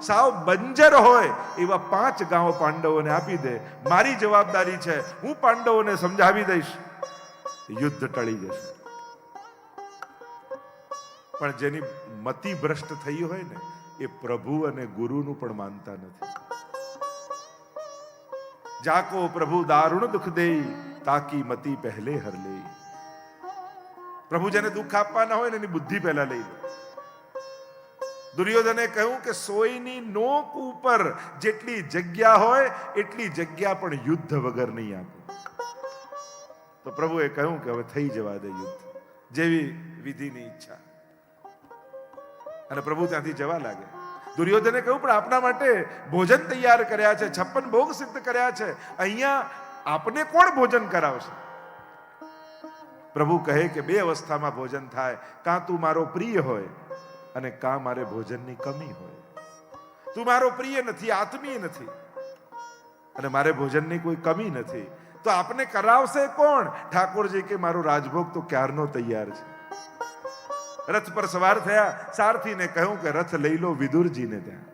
સાવ બંજર હોય એવા 5 ગાંવ પાંડવોને આપી દે. મારી જવાબદારી છે, હું પાંડવોને સમજાવી દઈશ, યુદ્ધ ટળી જશે. પણ જેની મતિ ભ્રષ્ટ થઈ હોય ને એ પ્રભુ અને ગુરુનું પણ માનતા નથી. જાકો પ્રભુ દારુણ દુઃખ દે, તાકી મતિ પહેલે હર લે. પ્રભુ જેને દુઃખ આપવાના હોય ને એની બુદ્ધિ પહેલા લઈ લે. દુર્યોધને કહ્યું કે સોયની નોક ઉપર જેટલી જગ્યા હોય એટલી જગ્યા પણ યુદ્ધ વગર નહીં આપે. તો પ્રભુએ કહ્યું કે હવે થઈ જવા દે યુદ્ધ, જેવી વિધિની ઈચ્છા. અને પ્રભુ ત્યાંથી જવા લાગે. દુર્યોધને કહ્યું પણ આપના માટે ભોજન તૈયાર કર્યા છે, 56 ભોગ સિદ્ધ કર્યા છે, અહીંયા આપને કોણ ભોજન કરાવશે? પ્રભુ કહે કે 2 અવસ્થામાં ભોજન થાય, કાં તું મારો પ્રિય હોય અને કાં મારે ભોજનની કમી હોય. તું મારો પ્રિય નથી, આત્મીય નથી, અને મારે ભોજનની કોઈ કમી નથી, તો આપને કરાવશે કોણ? ઠાકોરજી કે મારો રાજભોગ તો ક્યારનો તૈયાર છે. રથ પર સવાર થયા, સારથીને કહ્યું કે રથ લઈ લો વિદુરજીને ત્યાં.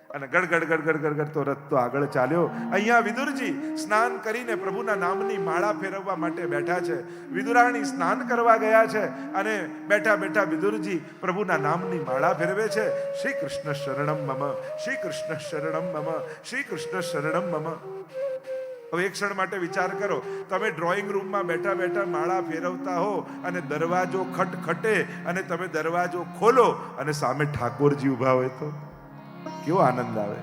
અને ગડગડ ગડગડ ગડગડ તો રથ તો આગળ ચાલ્યો. અહીંયા વિદુરજી સ્નાન કરીને પ્રભુના નામની માળા ફેરવવા માટે બેઠા છે. વિદુરાણી સ્નાન કરવા ગયા છે અને બેઠા બેઠા વિદુરજી પ્રભુના નામની માળા ફેરવે છે. શ્રી કૃષ્ણ શરણમ મમ, શ્રી કૃષ્ણ શરણમ મમ, શ્રી કૃષ્ણ શરણમ મમ. હવે એક ક્ષણ માટે વિચાર કરો, તમે ડ્રોઈંગ રૂમમાં બેઠા બેઠા માળા ફેરવતા હો અને દરવાજો ખટખટે અને તમે દરવાજો ખોલો અને સામે ઠાકોરજી ઊભા હોય તો કેવો આનંદ આવે.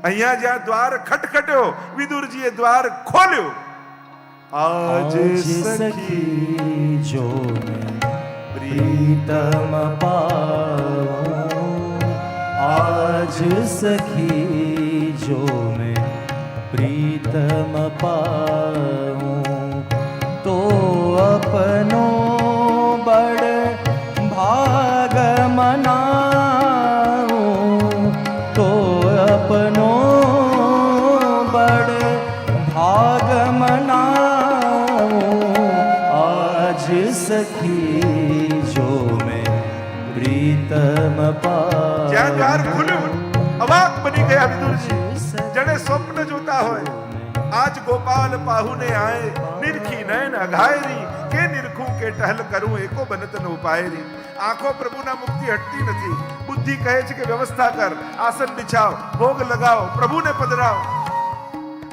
અહીંયા જ્યાં દ્વાર ખટખટ્યો, વિદુરજીએ દ્વાર ખોલ્યો. આજ સખી જો મેં પ્રીતમ પાઉં, આજ સખી જો મેં प्रीतम पाऊं, तो अपनो बड़ भाग मनाऊं, तो अपनो बड़ भाग मनाऊं. आज सखी जो मैं प्रीतम पाऊं. જ્યાં દ્વાર ખુલ્યું, અવાક બની ગયા વિદુરજી. જણે સ્વપ્ન જોતા હોય, આજ ગોપાલ પાહુને આય, નિરખી નયન અઘાયરી, કે નિરખું કે ટહલ કરું, એકો બનત ન ઉપાયરી. આંખો પ્રભુના મુક્તિ હટતી નથી. બુદ્ધિ કહે છે કે વ્યવસ્થા કર, આસન બિછાવ, ભોગ લગાવ, પ્રભુને પધરાવ.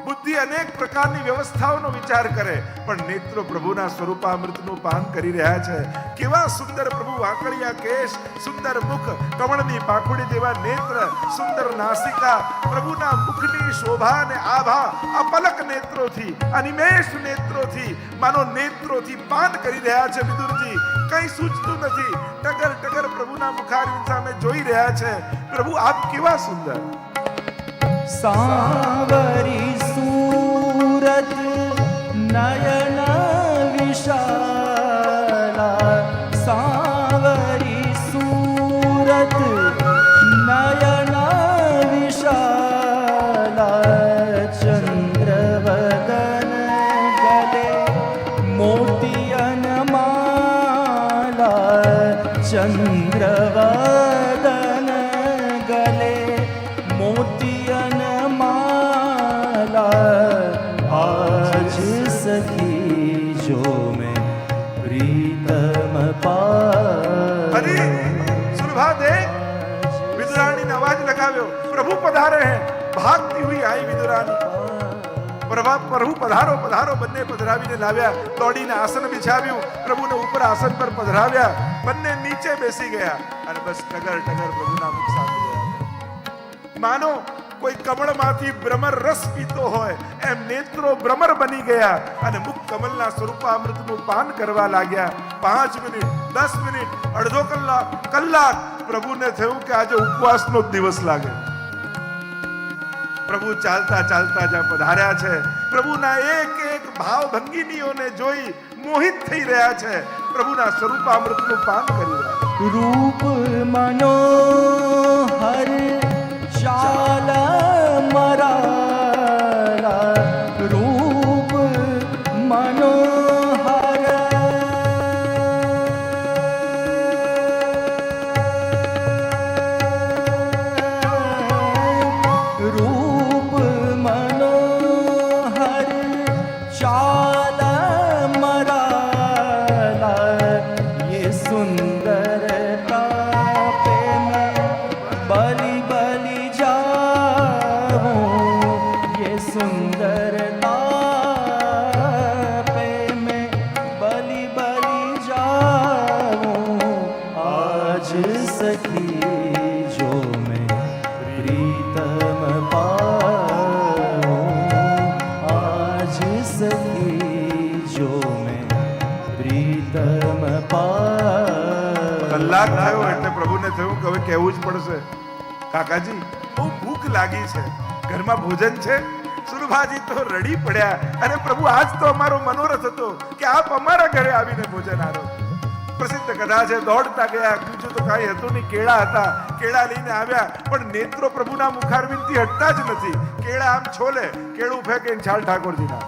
બુદ્ધિ અનેક પ્રકારની વ્યવસ્થાઓનો વિચાર કરે, પણ નેત્રો પ્રભુના સ્વરૂપામૃતનું પાન કરી રહ્યા છે. કેવા સુંદર પ્રભુ, વાંકડિયા કેશ, સુંદર મુખ, કમળની પાંખુડી જેવા નેત્ર, સુંદર નાસિકા, પ્રભુના મુખની શોભા અને આભા અપલક નેત્રોથી, અનિમેષ નેત્રોથી, માનો નેત્રોથી પાન કરી રહ્યા છે વિદુરજી. કંઈ સૂચતું નથી. ટગર ટગર પ્રભુના મુખારવિંદ સામે જોઈ રહ્યા છે. પ્રભુ આપ કેવા સુંદર. सांवरी सूरत नयन विशाला, सांवरी सूरत नयन विशाला, चंद्रवदन गले मोतियन माला, चंद्रवदन गले मोतियन आज सखी जो मैं प्रीतम पाऊं. अरे सुलभा देख, विदुराणी ने आवाज लगाव्यो, प्रभु पधारे हैं. भागती हुई आई विदुराणी. પ્રભુ પધારો પધારો બંને પધરાવીને લાવ્યા. દોડીને આસન બિછાવ્યું, પ્રભુને ઉપર આસન પર પધરાવ્યા. બંને નીચે બેસી ગયા અને બસ ટગર ટગર પ્રભુના મુખ સામે ગયા. માનો કોઈ કમળમાંથી ભ્રમર રસ પીતો હોય એમ નેત્રો ભ્રમર બની ગયા અને મુખ કમલના સ્વરૂપામૃતનું પાન કરવા લાગ્યા. 5 મિનિટ, 10 મિનિટ, અડધો કલાક પ્રભુને થયું કે આજે ઉપવાસનો જ દિવસ લાગે. પ્રભુ ચાલતા ચાલતા જ્યાં પધાર્યા છે, પ્રભુના એક એક ભાવ ભંગીનીઓને જોઈ મોહિત થઈ રહ્યા છે. પ્રભુના સ્વરૂપામૃતનું પાન કરી રહ્યા છે. रूप मनोहर चाल मराला, रूप मनोहर થયું કે હવે કહેવું જ પડશે, કાકાજી બહુ ભૂખ લાગી છે, ઘરમાં ભોજન છે? સુરભાજી તો રડી પડ્યા, અને પ્રભુ આજ તો અમારો મનોરથ હતો કે આપ અમારા ઘરે આવીને ભોજન આરો. પ્રસિદ્ધ કથા છે, દોડતા ગયા, બીજું તો કાંઈ હતું નહીં, કેળા હતા, કેળા લઈને આવ્યા, પણ નેત્રો પ્રભુના મુખારવિંદથી હટતા જ નથી. કેળા આમ છોલે, કેળું ફેંકે છાલ ઠાકોરજીના.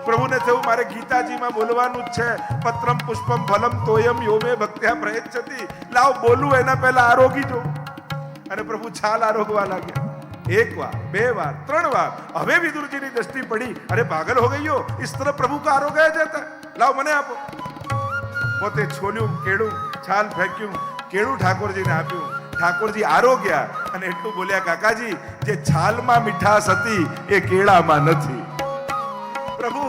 પ્રભુને થયું મારે ગીતાજીમાં બોલવાનું જ છે, પત્રમ પુષ્પમ ફલમ તોયમ યોમે ભક્ત્યા પ્રયચ્છતિ. લાવ બોલું એના પહેલા આરોગી જો. અને પ્રભુ છાલ આરોગવા લાગ્યા. एक बार, 2 बार, 3 बार. હવે વિદુરજીની દ્રષ્ટિ પડી, અરે પાગલ હો ગયો, इस तरह प्रभु का आरोग्य जाता. લાવ મને આપો. પોતે છોલ્યું કેળું, છાલ ફેંક્યું, કેળું ઠાકોરજીને આપ્યું. ઠાકોરજી આરોગ્યા અને એટલું બોલ્યા, કાકાજી જે છાલમાં મીઠાશ હતી એ કેળામાં નથી. પ્રભુ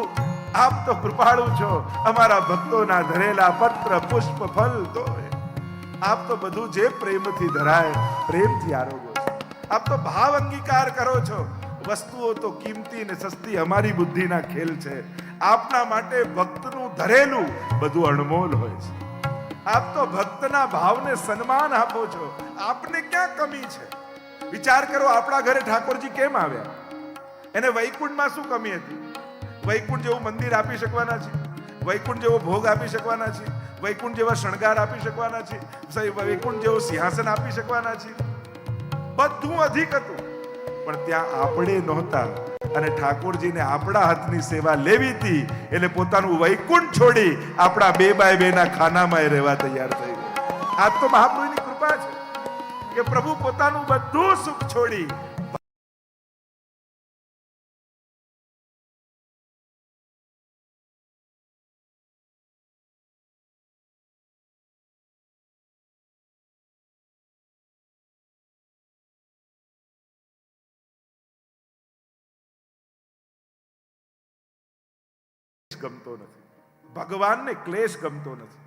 આપ તો કૃપાળુ છો, અમારા ભક્તોના ધરેલા પત્ર પુષ્પ ફલ તો આપ તો બધું જે પ્રેમથી ધરાય પ્રેમથી આરોગો. આપ તો ભાવ અંગીકાર કરો છો. વસ્તુઓ તો કિંમતી ને સસ્તી અમારી બુદ્ધિના ખેલ છે. આપના માટે ભક્તનું ધરેલું બધું અણમોલ હોય છે. આપ તો ભક્તના ભાવને સન્માન આપો છો. આપને ક્યાં કમી છે? વિચાર કરો, આપણા ઘરે ઠાકોરજી કેમ આવ્યા? એને વૈકુંઠમાં શું કમી હતી? વૈકુંઠ જેવું મંદિર આપી શકવાના છે, વૈકુંઠ જેવો ભોગ આપી શકવાના છે, વૈકુંઠ જેવા શણગાર આપી શકવાના છે, વૈકુંઠ જેવો સિંહાસન આપી શકવાના છે. બધું અધિક હતું, પણ ત્યાં આપણે નહોતા. અને ઠાકોરજીને આપણા હાથની સેવા લેવી હતી, એટલે પોતાનું વૈકુંઠ છોડી આપણા 2x2 ના ખાનામાં રહેવા તૈયાર થઈ ગયા. આ તો મહાપ્રભુની કૃપા છે કે પ્રભુ પોતાનું બધું સુખ છોડી ગમતો નથી. ભગવાનને ક્લેશ ગમતો નથી.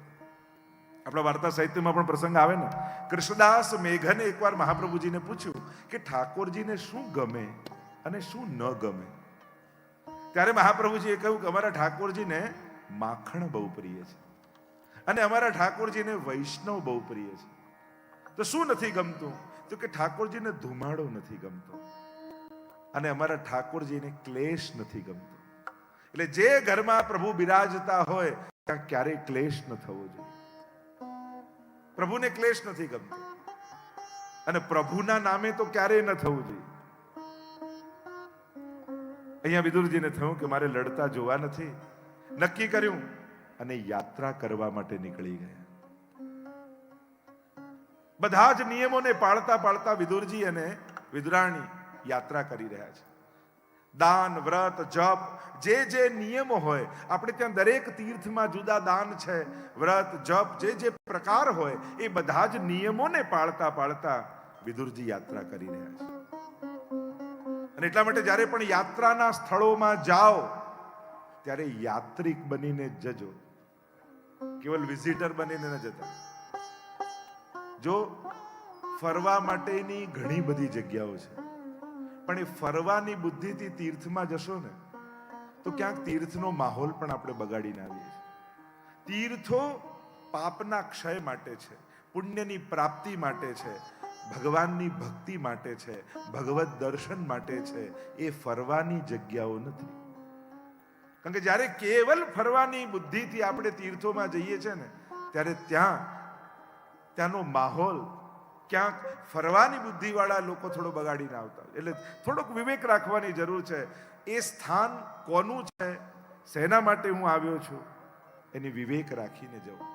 આપણા વાર્તા સાહિત્યમાં પણ પ્રસંગ આવે ને, કૃષ્ણદાસ મેઘને એકવાર મહાપ્રભુજીને પૂછ્યું કે ઠાકોરજીને શું ગમે અને શું ન ગમે. ત્યારે મહાપ્રભુજીએ કહ્યું કે અમારા ઠાકોરજીને માખણ બહુ પ્રિય છે અને અમારા ઠાકોરજીને વૈષ્ણવ બહુ પ્રિય છે. તો શું નથી ગમતું? તો કે ઠાકોરજીને ધુમાડો નથી ગમતો અને અમારા ઠાકોરજીને ક્લેશ નથી ગમતો. એટલે જે ઘરમાં પ્રભુ બિરાજતા હોય ત્યાં ક્યારેય ક્લેશ ન થવો જોઈએ. પ્રભુને ક્લેશ નથી ગમતો અને પ્રભુના નામે તો ક્યારેય ન થવું જોઈએ. અહીંયા વિદુરજીને થયું કે મારે લડતા જોવા નથી. નક્કી કર્યું અને યાત્રા કરવા માટે નીકળી ગયા. બધા જ નિયમોને પાળતા પાળતા વિદુરજી અને વિદુરાણી યાત્રા કરી રહ્યા છે. દાન, વ્રત, જપ, જે નિયમો હોય, આપણે ત્યાં દરેક તીર્થમાં જુદા દાન છે, વ્રત, જપ, જે પ્રકાર હોય, એ બધા જ નિયમોને પાળતા પાળતા વિદુરજી યાત્રા કરી રહ્યા છે. અને એટલા માટે જ્યારે પણ યાત્રાના સ્થળોમાં જાઓ ત્યારે યાત્રિક બનીને જજો, કેવલ વિઝિટર બનીને ન જતા. જો ફરવા માટેની ઘણી બધી જગ્યાઓ છે, પણ એ ફરવાની બુદ્ધિથી તીર્થમાં જશો ને તો ક્યાંક તીર્થનો માહોલ પણ આપણે બગાડીને આવીએ છીએ. તીર્થો પાપના ક્ષય માટે છે, પુણ્યની પ્રાપ્તિ માટે છે, ભગવાનની ભક્તિ માટે છે, ભગવત દર્શન માટે છે. એ ફરવાની જગ્યાઓ નથી. કારણ કે જ્યારે કેવલ ફરવાની બુદ્ધિથી આપણે તીર્થોમાં જઈએ છીએ ને ત્યારે ત્યાંનો માહોલ ક્યાંક ફરવાની બુદ્ધિવાળા લોકો થોડો બગાડીને આવતા. એટલે થોડોક વિવેક રાખવાની જરૂર છે. એ સ્થાન કોનું છે, શેના માટે હું આવ્યો છું, એની વિવેક રાખીને જવું.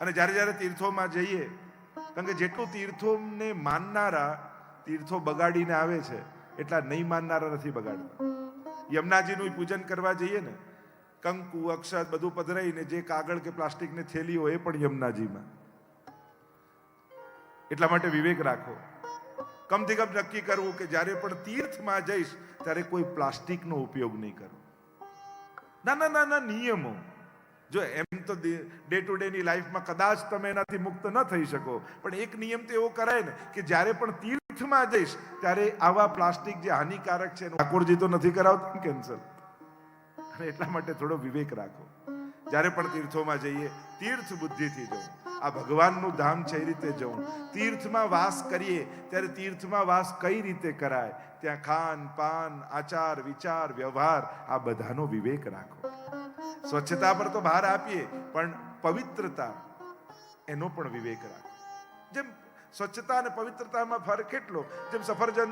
અને જ્યારે તીર્થોમાં જઈએ, કારણ કે જેટલું તીર્થોને માનનારા તીર્થો બગાડીને આવે છે એટલા નહીં માનનારા નથી બગાડતા. યમુનાજીનું પૂજન કરવા જઈએ ને, કંકુ, અક્ષત બધું પધરાઈને જે કાગળ કે પ્લાસ્ટિકની થેલી હોય એ પણ યમુનાજીમાં. એટલા માટે વિવેક રાખો. કમથી કમ નક્કી કરવું કે જ્યારે પણ તીર્થમાં જઈશ ત્યારે કોઈ પ્લાસ્ટિકનો ઉપયોગ નહીં કરો. નાના નિયમો. જો એમ તો ડે ટુ ડે ની લાઈફમાં કદાચ તમે એનાથી મુક્ત ન થઈ શકો, પણ એક નિયમ તો એવો કરાય ને કે જ્યારે પણ તીર્થમાં જઈશ ત્યારે આવા પ્લાસ્ટિક જે હાનિકારક છે ઠાકોરજી તો નથી કરાવતા કેન્સલ. અને એટલા માટે થોડો વિવેક રાખો. જ્યારે પણ તીર્થોમાં જઈએ તીર્થ બુદ્ધિથી જવું. આ ભગવાનનું ધામ છે એ રીતે જવું. તીર્થમાં વાસ કરીએ ત્યારે તીર્થમાં વાસ કઈ રીતે કરાય, ત્યાં ખાન પાન આચાર વિચાર વ્યવહાર આ બધાનો વિવેક રાખો. સ્વચ્છતા પર તો ભાર આપીએ પણ પવિત્રતા એનો પણ વિવેક રાખો. જેમ સ્વચ્છતા અને પવિત્રતામાં ફરક એટલો, જેમ સફરજન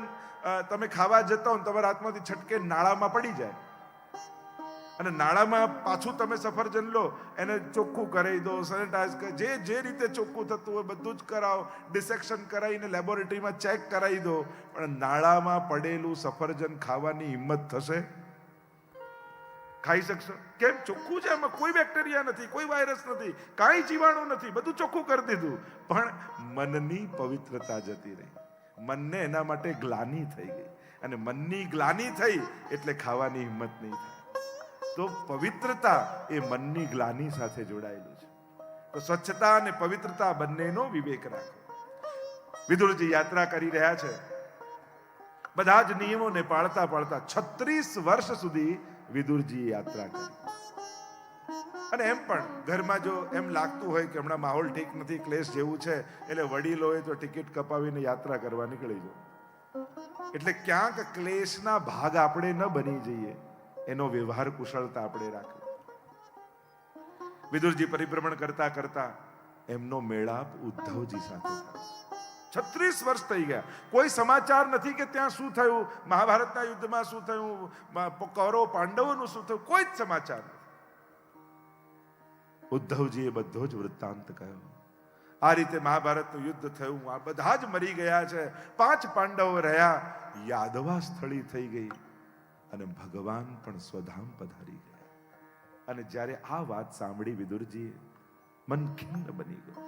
તમે ખાવા જતા હો તમારા હાથમાંથી છટકે નાળામાં પડી જાય અને નાળામાં પાછું તમે સફરજન લો, એને ચોખ્ખું કરી દો, સેનિટાઈઝ કરી, જે રીતે ચોખ્ખું થતું હોય બધું જ કરાવો, ડિસેક્શન કરાવીને લેબોરેટરીમાં ચેક કરાવી દો, પણ નાળામાં પડેલું સફરજન ખાવાની હિંમત થશે? ખાઈ શકશો? કેમ? ચોખ્ખું છે, એમાં કોઈ બેક્ટેરિયા નથી, કોઈ વાયરસ નથી, કાંઈ જીવાણુ નથી, બધું ચોખ્ખું કરી દીધું, પણ મનની પવિત્રતા જતી રહી. મનને એના માટે ગ્લાની થઈ ગઈ અને મનની ગ્લાની થઈ એટલે ખાવાની હિંમત નહીં થાય. તો પવિત્રતા એ મનની ગ્લાની સાથે જોડાયેલું છે. તો સ્વચ્છતા અને પવિત્રતા બંનેનો વિવેક રાખો. વિદુરજી યાત્રા કરી રહ્યા છે, બધા જ નિયમોને પાળતા પાળતા 36 વર્ષ સુધી વિદુરજી યાત્રા કરી. અને એમ પણ ઘરમાં જો એમ લાગતું હોય કે હમણાં માહોલ ઠીક નથી, ક્લેશ જેવું છે, એટલે વડીલોએ તો ટિકિટ કપાવીને યાત્રા કરવા નીકળી જાઓ. એટલે ક્યાંક ક્લેશના ભાગ આપણે ન બની જઈએ, એનો વ્યવહાર કુશળતા આપણે રાખવી. વિદુરજી પરિભ્રમણ કરતા કરતા એમનો મેળાપ ઉદ્ધવજી સાથે થયો. 36 વર્ષ થઈ ગયા, કોઈ સમાચાર નથી કે ત્યાં શું થયું, મહાભારતના યુદ્ધમાં શું થયું, કૌરવ પાંડવોનું શું થયું, કોઈ જ સમાચાર નથી. ઉદ્ધવજીએ બધો જ વૃત્તાંત કહ્યો. આ રીતે મહાભારતનું યુદ્ધ થયું, આ બધા જ મરી ગયા છે, 5 પાંડવો રહ્યા, યાદવા સ્થળી થઈ ગઈ અને ભગવાન પણ સ્વધામ પધારી ગયા. અને જ્યારે આ વાત સાંભળી વિદુરજીએ મન ખિન્ન બની ગયું,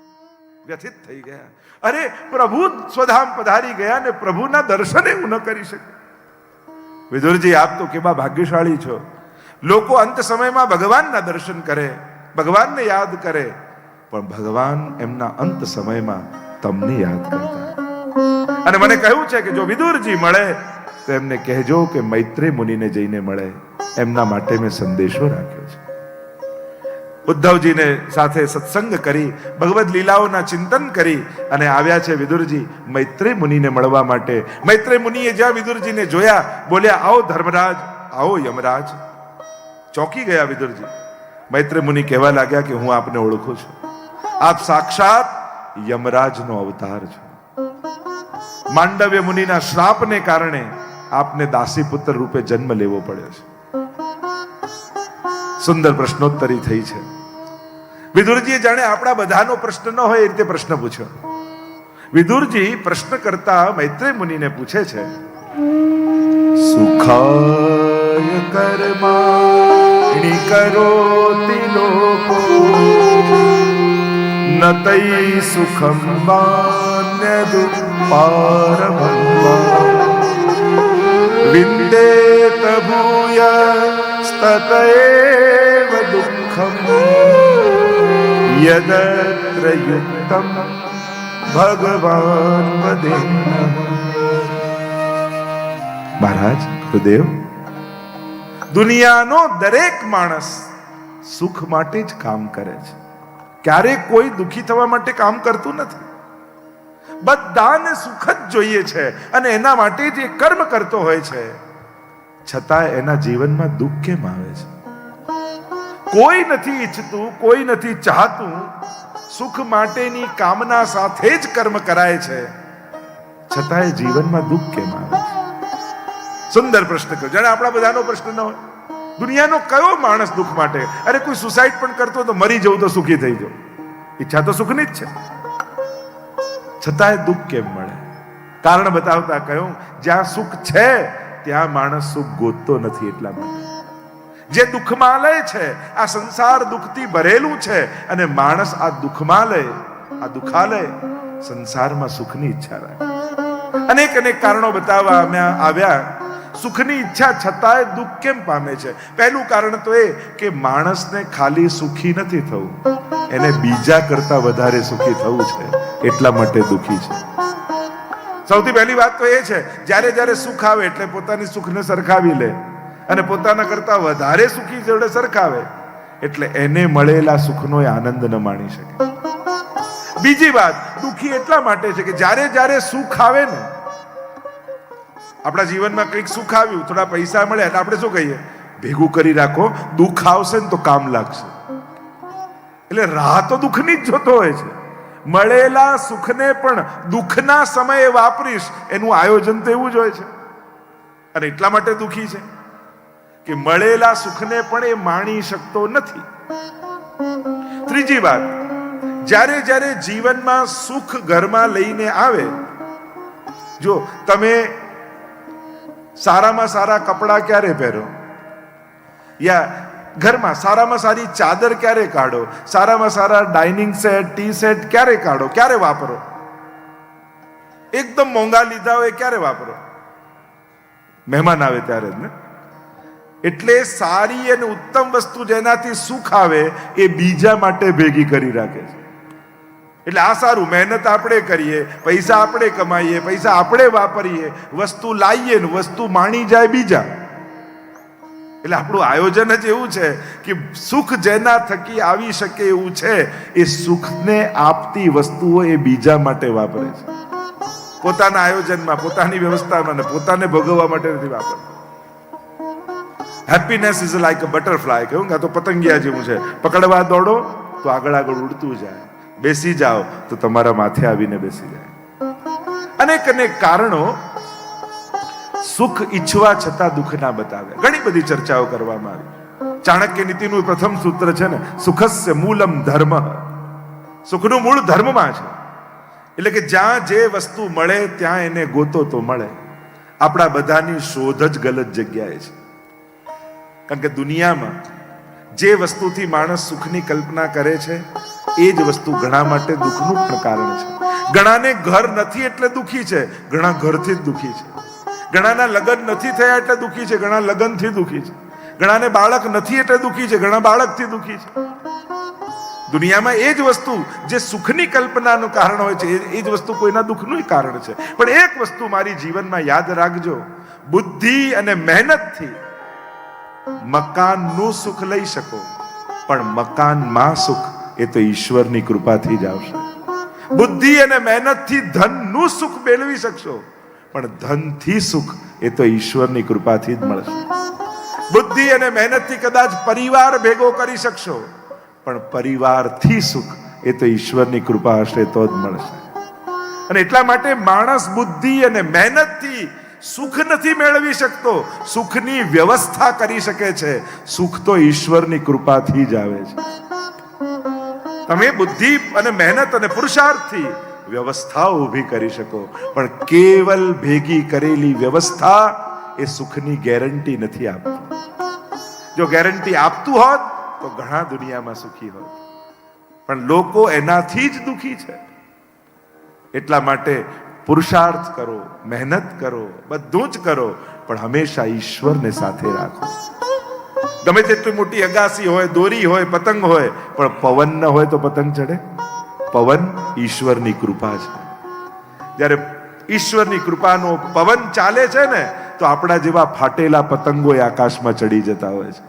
વ્યથિત થઈ ગયા. અરે પ્રભુ સ્વધામ પધારી ગયા ને પ્રભુના દર્શન એવું ન કરી શકે. વિદુરજી આપ તો કેવા ભાગ્યશાળી છો. લોકો અંત સમયમાં ભગવાનના દર્શન કરે, ભગવાનને યાદ કરે, પણ ભગવાન એમના અંત સમયમાં તમને યાદ કરતા. અને મને કહ્યું છે કે જો વિદુરજી મળે તો એમને કહેજો કે મૈત્રેય મુનિને જઈને મળે, એમના માટે મેં સંદેશો રાખ્યો છે. ઉદ્ધવજીને સાથે સત્સંગ કરી, ભગવદ લીલાઓના ચિંતન કરી અને આવ્યા છે વિદુરજી મૈત્રેય મુનિને મળવા માટે. મૈત્રેય મુનિએ જ્યાં વિદુરજીને જોયા, બોલ્યા આવો ધર્મરાજ, આવો યમરાજ. ચોંકી ગયા વિદુરજી. મૈત્રેય મુનિ કહેવા લાગ્યા કે હું આપને ઓળખું છું, આપ સાક્ષાત યમરાજનો અવતાર છો. માંડવ્ય મુનિના શ્રાપને કારણે આપને દાસીપુત્ર રૂપે જન્મ લેવો પડ્યો છે. સુંદર પ્રશ્નોત્તરી થઈ છે. વિદુરજીએ જાણે આપણા બધાનો પ્રશ્ન ન હોય એ રીતે પ્રશ્ન પૂછ્યો. વિદુરજી પ્રશ્ન કરતા મૈત્રેય મુનિને પૂછે છે, સુખાય કર્માણિ કરોતિ લોકો ન તૈ સુખમ વાન્યદુપારમં વિંદેત ભૂય તતએવ દુઃખમ યદત્ર યુક્તમ ભગવાન વદેન્નઃ. મહારાજ ગુરુદેવ, દુનિયાનો દરેક માણસ સુખ માટે જ કામ કરે છે, ક્યારેય કોઈ દુખી થવા માટે કામ કરતું નથી. બધાને સુખ જ જોઈએ છે અને એના માટે જ એ કર્મ કરતો હોય છે, છતાં એના જીવનમાં દુઃખ કેમ આવે છે? કોઈ નથી ઈચ્છતું, કોઈ નથી ચાહતું, સુખ માટેની કામના સાથે જ કર્મ કરાય છે, છતાં જીવનમાં દુઃખ કેમ આવે છે? સુંદર પ્રશ્ન કર્યો, જાણે આપણા બધાનો પ્રશ્ન ન હોય. દુનિયાનો કયો માણસ દુઃખ માટે? અરે કોઈ સુસાઇડ પણ કરતો તો મરી જવું તો સુખી થઈ જાવ, ઈચ્છા તો સુખની જ છે, છતાંય દુઃખ કેમ મળે? કારણ બતાવતા કહ્યું, જ્યાં સુખ છે ત્યાં માણસ સુખ ગોતતો નથી. એટલા માટે જે દુઃખમાલય છે, આ સંસાર દુઃખથી ભરેલું છે અને માણસ આ દુઃખમાલય, આ દુઃખાલય સંસારમાં સુખની ઈચ્છા રાખે. અનેક અનેક કારણો બતાવવા આવ્યા. સુખની ઈચ્છા છતાંય દુઃખ કેમ પામે છે? પહેલું કારણ તો એ કે માણસને ખાલી સુખી નથી થવું, એને બીજા કરતા વધારે સુખી થવું છે, એટલા માટે દુઃખી છે. સૌથી પહેલી વાત તો એ છે, જ્યારે જ્યારે સુખ આવે એટલે પોતાની સુખને સરખાવી લે અને પોતાના કરતા વધારે સુખી જોડે સરખાવે, એટલે એને મળેલા સુખનો આનંદ ન માણી શકે. બીજી વાત, દુઃખી એટલા માટે છે કે જ્યારે જ્યારે સુખ આવે ને, આપણા જીવનમાં કંઈક સુખ આવ્યું, થોડા પૈસા મળ્યા એટલે આપણે શું કહીએ? ભેગું કરી રાખો, દુઃખ આવશે ને તો કામ લાગશે. એટલે રાહ તો દુઃખની જ જોતો હોય છે. મળેલા સુખને પણ દુઃખના સમયે વાપરીશ, એનું આયોજન તો એવું જ હોય છે. અને એટલા માટે દુઃખી છે કે મળેલા સુખને પણ એ માણી શકતો નથી. ત્રીજી વાત, જ્યારે જ્યારે જીવનમાં સુખ ઘરમાં લઈને આવે, જો તમે સારામાં સારા કપડા ક્યારે પહેરો, યા ઘરમાં સારામાં સારી ચાદર ક્યારે કાઢો, સારામાં સારા ડાઇનિંગ સેટ, ટી સેટ ક્યારે કાઢો, ક્યારે વાપરો? એકદમ મોંઘા લીધા હોય ક્યારે વાપરો? મહેમાન આવે ત્યારે જ ને. એટલે સારી અને ઉત્તમ વસ્તુ જેનાથી સુખ આવે એ બીજા માટે ભેગી કરી રાખે છે. એટલે આ સારું, મહેનત આપણે કરીએ, પૈસા આપણે કમાઈએ, પૈસા આપણે વાપરીએ, વસ્તુ લાવીએ ને વસ્તુ માણી જાય બીજા. એટલે આપણું આયોજન જ એવું છે કે સુખ જેના થકી આવી શકે એવું છે, એ સુખને આપતી વસ્તુઓ એ બીજા માટે વાપરે છે. પોતાના આયોજનમાં, પોતાની વ્યવસ્થામાં, પોતાને ભોગવવા માટે નથી વાપરતા. Happiness is like a butterfly, કહ્યું કે તો પતંગિયા જેવું છે. પકડવા દોડો તો આગળ આગળ ઉડતું જાય, બેસી જાઓ તો તમારા માથે આવીને બેસી જાય. અનેક અનેક કારણો સુખ ઈચ્છવા છતાં દુઃખ ના બતાવે. ઘણી બધી ચર્ચાઓ કરવામાં આવી. ચાણક્ય નીતિનું પ્રથમ સૂત્ર છે ને, સુખસ્ય મૂલમ ધર્મ. સુખનું મૂળ ધર્મમાં છે. એટલે કે જ્યાં જે વસ્તુ મળે ત્યાં એને ગોતો તો મળે. આપણા બધાની શોધ જ ગલત જગ્યાએ છે. કારણ કે દુનિયામાં જે વસ્તુથી માણસ સુખની કલ્પના કરે છે એ જ વસ્તુ ઘણા માટે દુઃખનું પણ કારણ છે. ઘણાને ઘર નથી એટલે દુઃખી છે, ઘણા ઘરથી જ દુઃખી છે. ઘણાના લગ્ન નથી થયા એટલે દુઃખી છે, ઘણા લગ્નથી દુઃખી છે. ઘણાને બાળક નથી એટલે દુઃખી છે, ઘણા બાળકથી દુઃખી છે. દુનિયામાં એ જ વસ્તુ જે સુખની કલ્પનાનું કારણ હોય છે એ જ વસ્તુ કોઈના દુઃખનું કારણ છે. પણ એક વસ્તુ મારી જીવનમાં યાદ રાખજો, બુદ્ધિ અને મહેનતથી મકાનનું સુખ લઈ શકો, પણ મકાનમાં સુખ એ તો ઈશ્વરની કૃપાથી જ આવશે. બુદ્ધિ અને મહેનતથી ધનનું સુખ મેળવી શકશો, પણ ધનથી સુખ એ તો ઈશ્વરની કૃપાથી જ મળશે. બુદ્ધિ અને મહેનતથી કદાચ પરિવાર ભેગો કરી શકશો, પણ પરિવારથી સુખ એ તો ઈશ્વરની કૃપા હશે તો જ મળશે. અને એટલા માટે માણસ બુદ્ધિ અને મહેનતથી સુખ નથી મેળવી શકતો, સુખની વ્યવસ્થા કરી શકે છે. સુખ તો ઈશ્વરની કૃપાથી જ આવે છે. તમે બુદ્ધિ અને મહેનત અને પુરુષાર્થથી વ્યવસ્થાઓ ઊભી કરી શકો, પણ કેવલ ભેગી કરેલી વ્યવસ્થા એ સુખની ગેરંટી નથી આપતી. જો ગેરંટી આપતું હોત તો ઘણા દુનિયામાં સુખી હોત, પણ લોકો એનાથી જ દુઃખી છે. એટલા માટે પુરુષાર્થ કરો, મહેનત કરો, બધું જ કરો, પણ હંમેશા ઈશ્વરને સાથે રાખો. ગમે તેટલી મોટી અગાસી હોય, દોરી હોય, પતંગ હોય, પણ પવન ન હોય તો પતંગ ચડે? પવન ઈશ્વરની કૃપા છે. જ્યારે ઈશ્વરની કૃપાનો પવન ચાલે છે ને, તો આપણા જેવા ફાટેલા પતંગો આકાશમાં ચડી જતા હોય છે.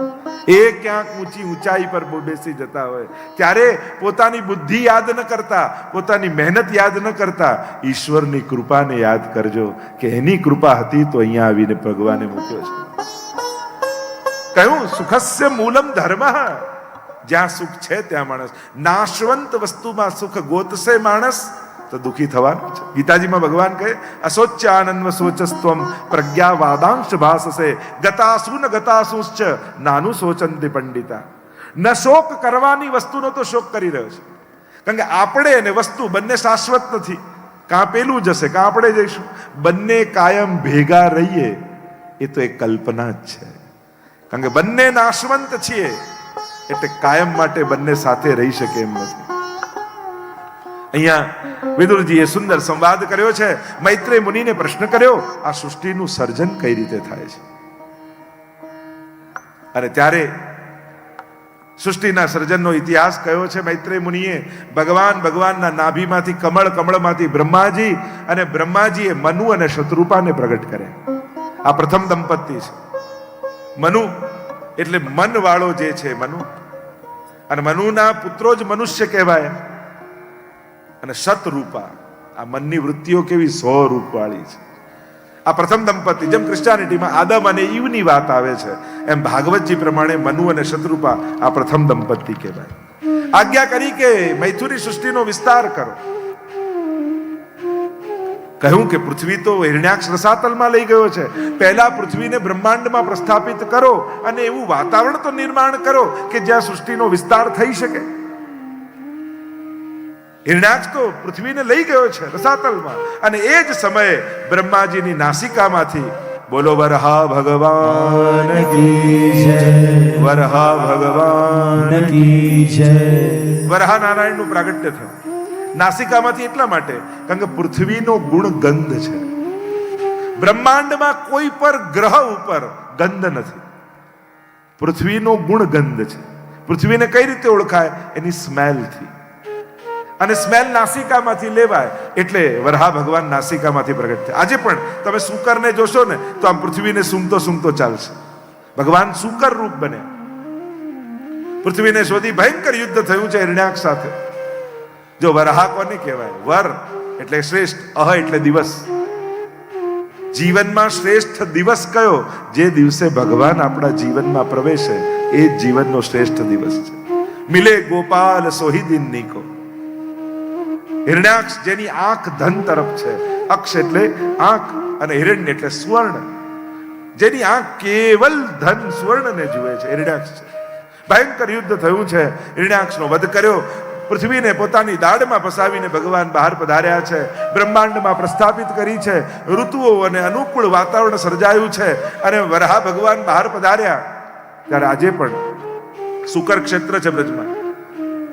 એ ક્યાંક ઊંચી ઊંચાઈ પર બેસી જતા હોય, ત્યારે પોતાની બુદ્ધિ યાદ ન કરતા, પોતાની મહેનત યાદ ન કરતા, ઈશ્વરની કૃપાને યાદ કરજો કે એની કૃપા હતી તો અહીંયા આવીને ભગવાને મૂક્યો છે. કહ્યું સુખસ્ય મૂલમ ધર્મ. જ્યાં સુખ છે ત્યાં માણસ, નાશવંત વસ્તુમાં સુખ ગોતશે માણસ તો દુઃખી થવાનું છે. ગીતાજીમાં ભગવાન કહે, અશોચ્યાનન્વ શોચસ્ત્વમ પ્રજ્ઞાવાદાંશ ભાસસે ગતાસુ ન ગતાસુશ્ચ નાનું શોચંતિ પંડિતા. ન શોક કરવાની વસ્તુનો તો શોક કરી રહ્યો છે. કારણ કે આપણે અને વસ્તુ બંને શાશ્વત નથી. કાં પેલું જશે કાં આપણે જઈશું. બંને કાયમ ભેગા રહીએ એ તો એક કલ્પના જ છે. કારણ કે બંને નાશવંત છીએ, એટલે કાયમ માટે બંને સાથે રહી શકે એમ નથી. અહીંયા વિદુરજીએ સુંદર સંવાદ કર્યો છે. મૈત્રેય મુનિને પ્રશ્ન કર્યો, આ સૃષ્ટિનું સર્જન કઈ રીતે થાય છે? અને ત્યારે સૃષ્ટિના સર્જનનો ઇતિહાસ કયો છે મૈત્રેય મુનિએ. ભગવાનના નાભીમાંથી કમળ, કમળમાંથી બ્રહ્માજી, અને બ્રહ્માજીએ મનુ અને શત્રુપાને પ્રગટ કર્યા. આ પ્રથમ દંપતી છે. મનુ એટલે મન વાળો જે છે મનુ, અને મનુના પુત્રો જ મનુષ્ય કહેવાય. અને શતરૂપા. આ મનની વૃત્તિઓ કેવી 100 રૂપવાળી છે. આ પ્રથમ દંપતી, જેમ ક્રિશ્ચિયાનિટીમાં આદમ અને ઈવની વાત આવે છે, એમ ભાગવતજી પ્રમાણે મનુ અને શતરૂપા આ પ્રથમ દંપતી કહેવાય. આજ્ઞા કરી કે મૈથુની સૃષ્ટિનો વિસ્તાર કરો. કહ્યું કે પૃથ્વી તો હિરણ્યાક્ષ રસાતલમાં લઈ ગયો છે, પહેલા પૃથ્વીને બ્રહ્માંડમાં પ્રસ્થાપિત કરો અને એવું વાતાવરણ તો નિર્માણ કરો કે જ્યાં સૃષ્ટિનો વિસ્તાર થઈ શકે. હિરણ્યાક્ષ તો પૃથ્વીને લઈ ગયો છે રસાતલમાં, અને એ જ સમયે બ્રહ્માજીની નાસિકામાંથી બોલો વરહા ભગવાન કી જય, વરહા ભગવાન કી જય. વરહા નારાયણનું પ્રાગટ્ય થયું નાસિકામાંથી એટલા માટે કારણ કે પૃથ્વીનો ગુણ ગંધ છે. બ્રહ્માંડમાં કોઈ પર ગ્રહ ઉપર ગંધ નથી. પૃથ્વીનો ગુણ ગંધ છે. પૃથ્વીને કઈ રીતે ઓળખાય? એની સ્મેલથી. અને સ્મેલ નાસિકામાંથી લેવાય, એટલે વરહા ભગવાન નાસિકામાંથી પ્રગટ થયા. આજે પણ તમે શુકરને જોશો ને તો આમ પૃથ્વીને સૂંઘતો સૂંઘતો ચાલશે. ભગવાન શુકર રૂપ બને. પૃથ્વીને શોધી ભયંકર યુદ્ધ થયું છે હિરણ્યાક્ષ સાથે. જો વરહા કોને કહેવાય? વર એટલે શ્રેષ્ઠ, અહ એટલે દિવસ. જીવનમાં શ્રેષ્ઠ દિવસ કયો? જે દિવસે ભગવાન આપણા જીવનમાં પ્રવેશે એ જ જીવનનો શ્રેષ્ઠ દિવસ છે. મિલે ગોપાલ સોહી દિન નીકો. હિરણ્યાક્ષ જેની આંખ ધન તરફ છે, અક્ષ એટલે આંખ અને હિરણ્ય એટલે સુવર્ણ, જેની આંખ કેવલ ધન સુવર્ણને જુએ છે, હિરણ્યાક્ષ છે. ભયંકર યુદ્ધ થયું છે. હિરણ્યાક્ષનો વધ કર્યો. પૃથ્વીને પોતાની દાઢમાં ફસાવીને ભગવાન બહાર પધાર્યા છે. બ્રહ્માંડમાં પ્રસ્થાપિત કરી છે. ઋતુઓ અને અનુકૂળ વાતાવરણ સર્જાયું છે. અને વરહા ભગવાન બહાર પધાર્યા ત્યારે આજે પણ શુકર ક્ષેત્ર છે બ્રજમાં,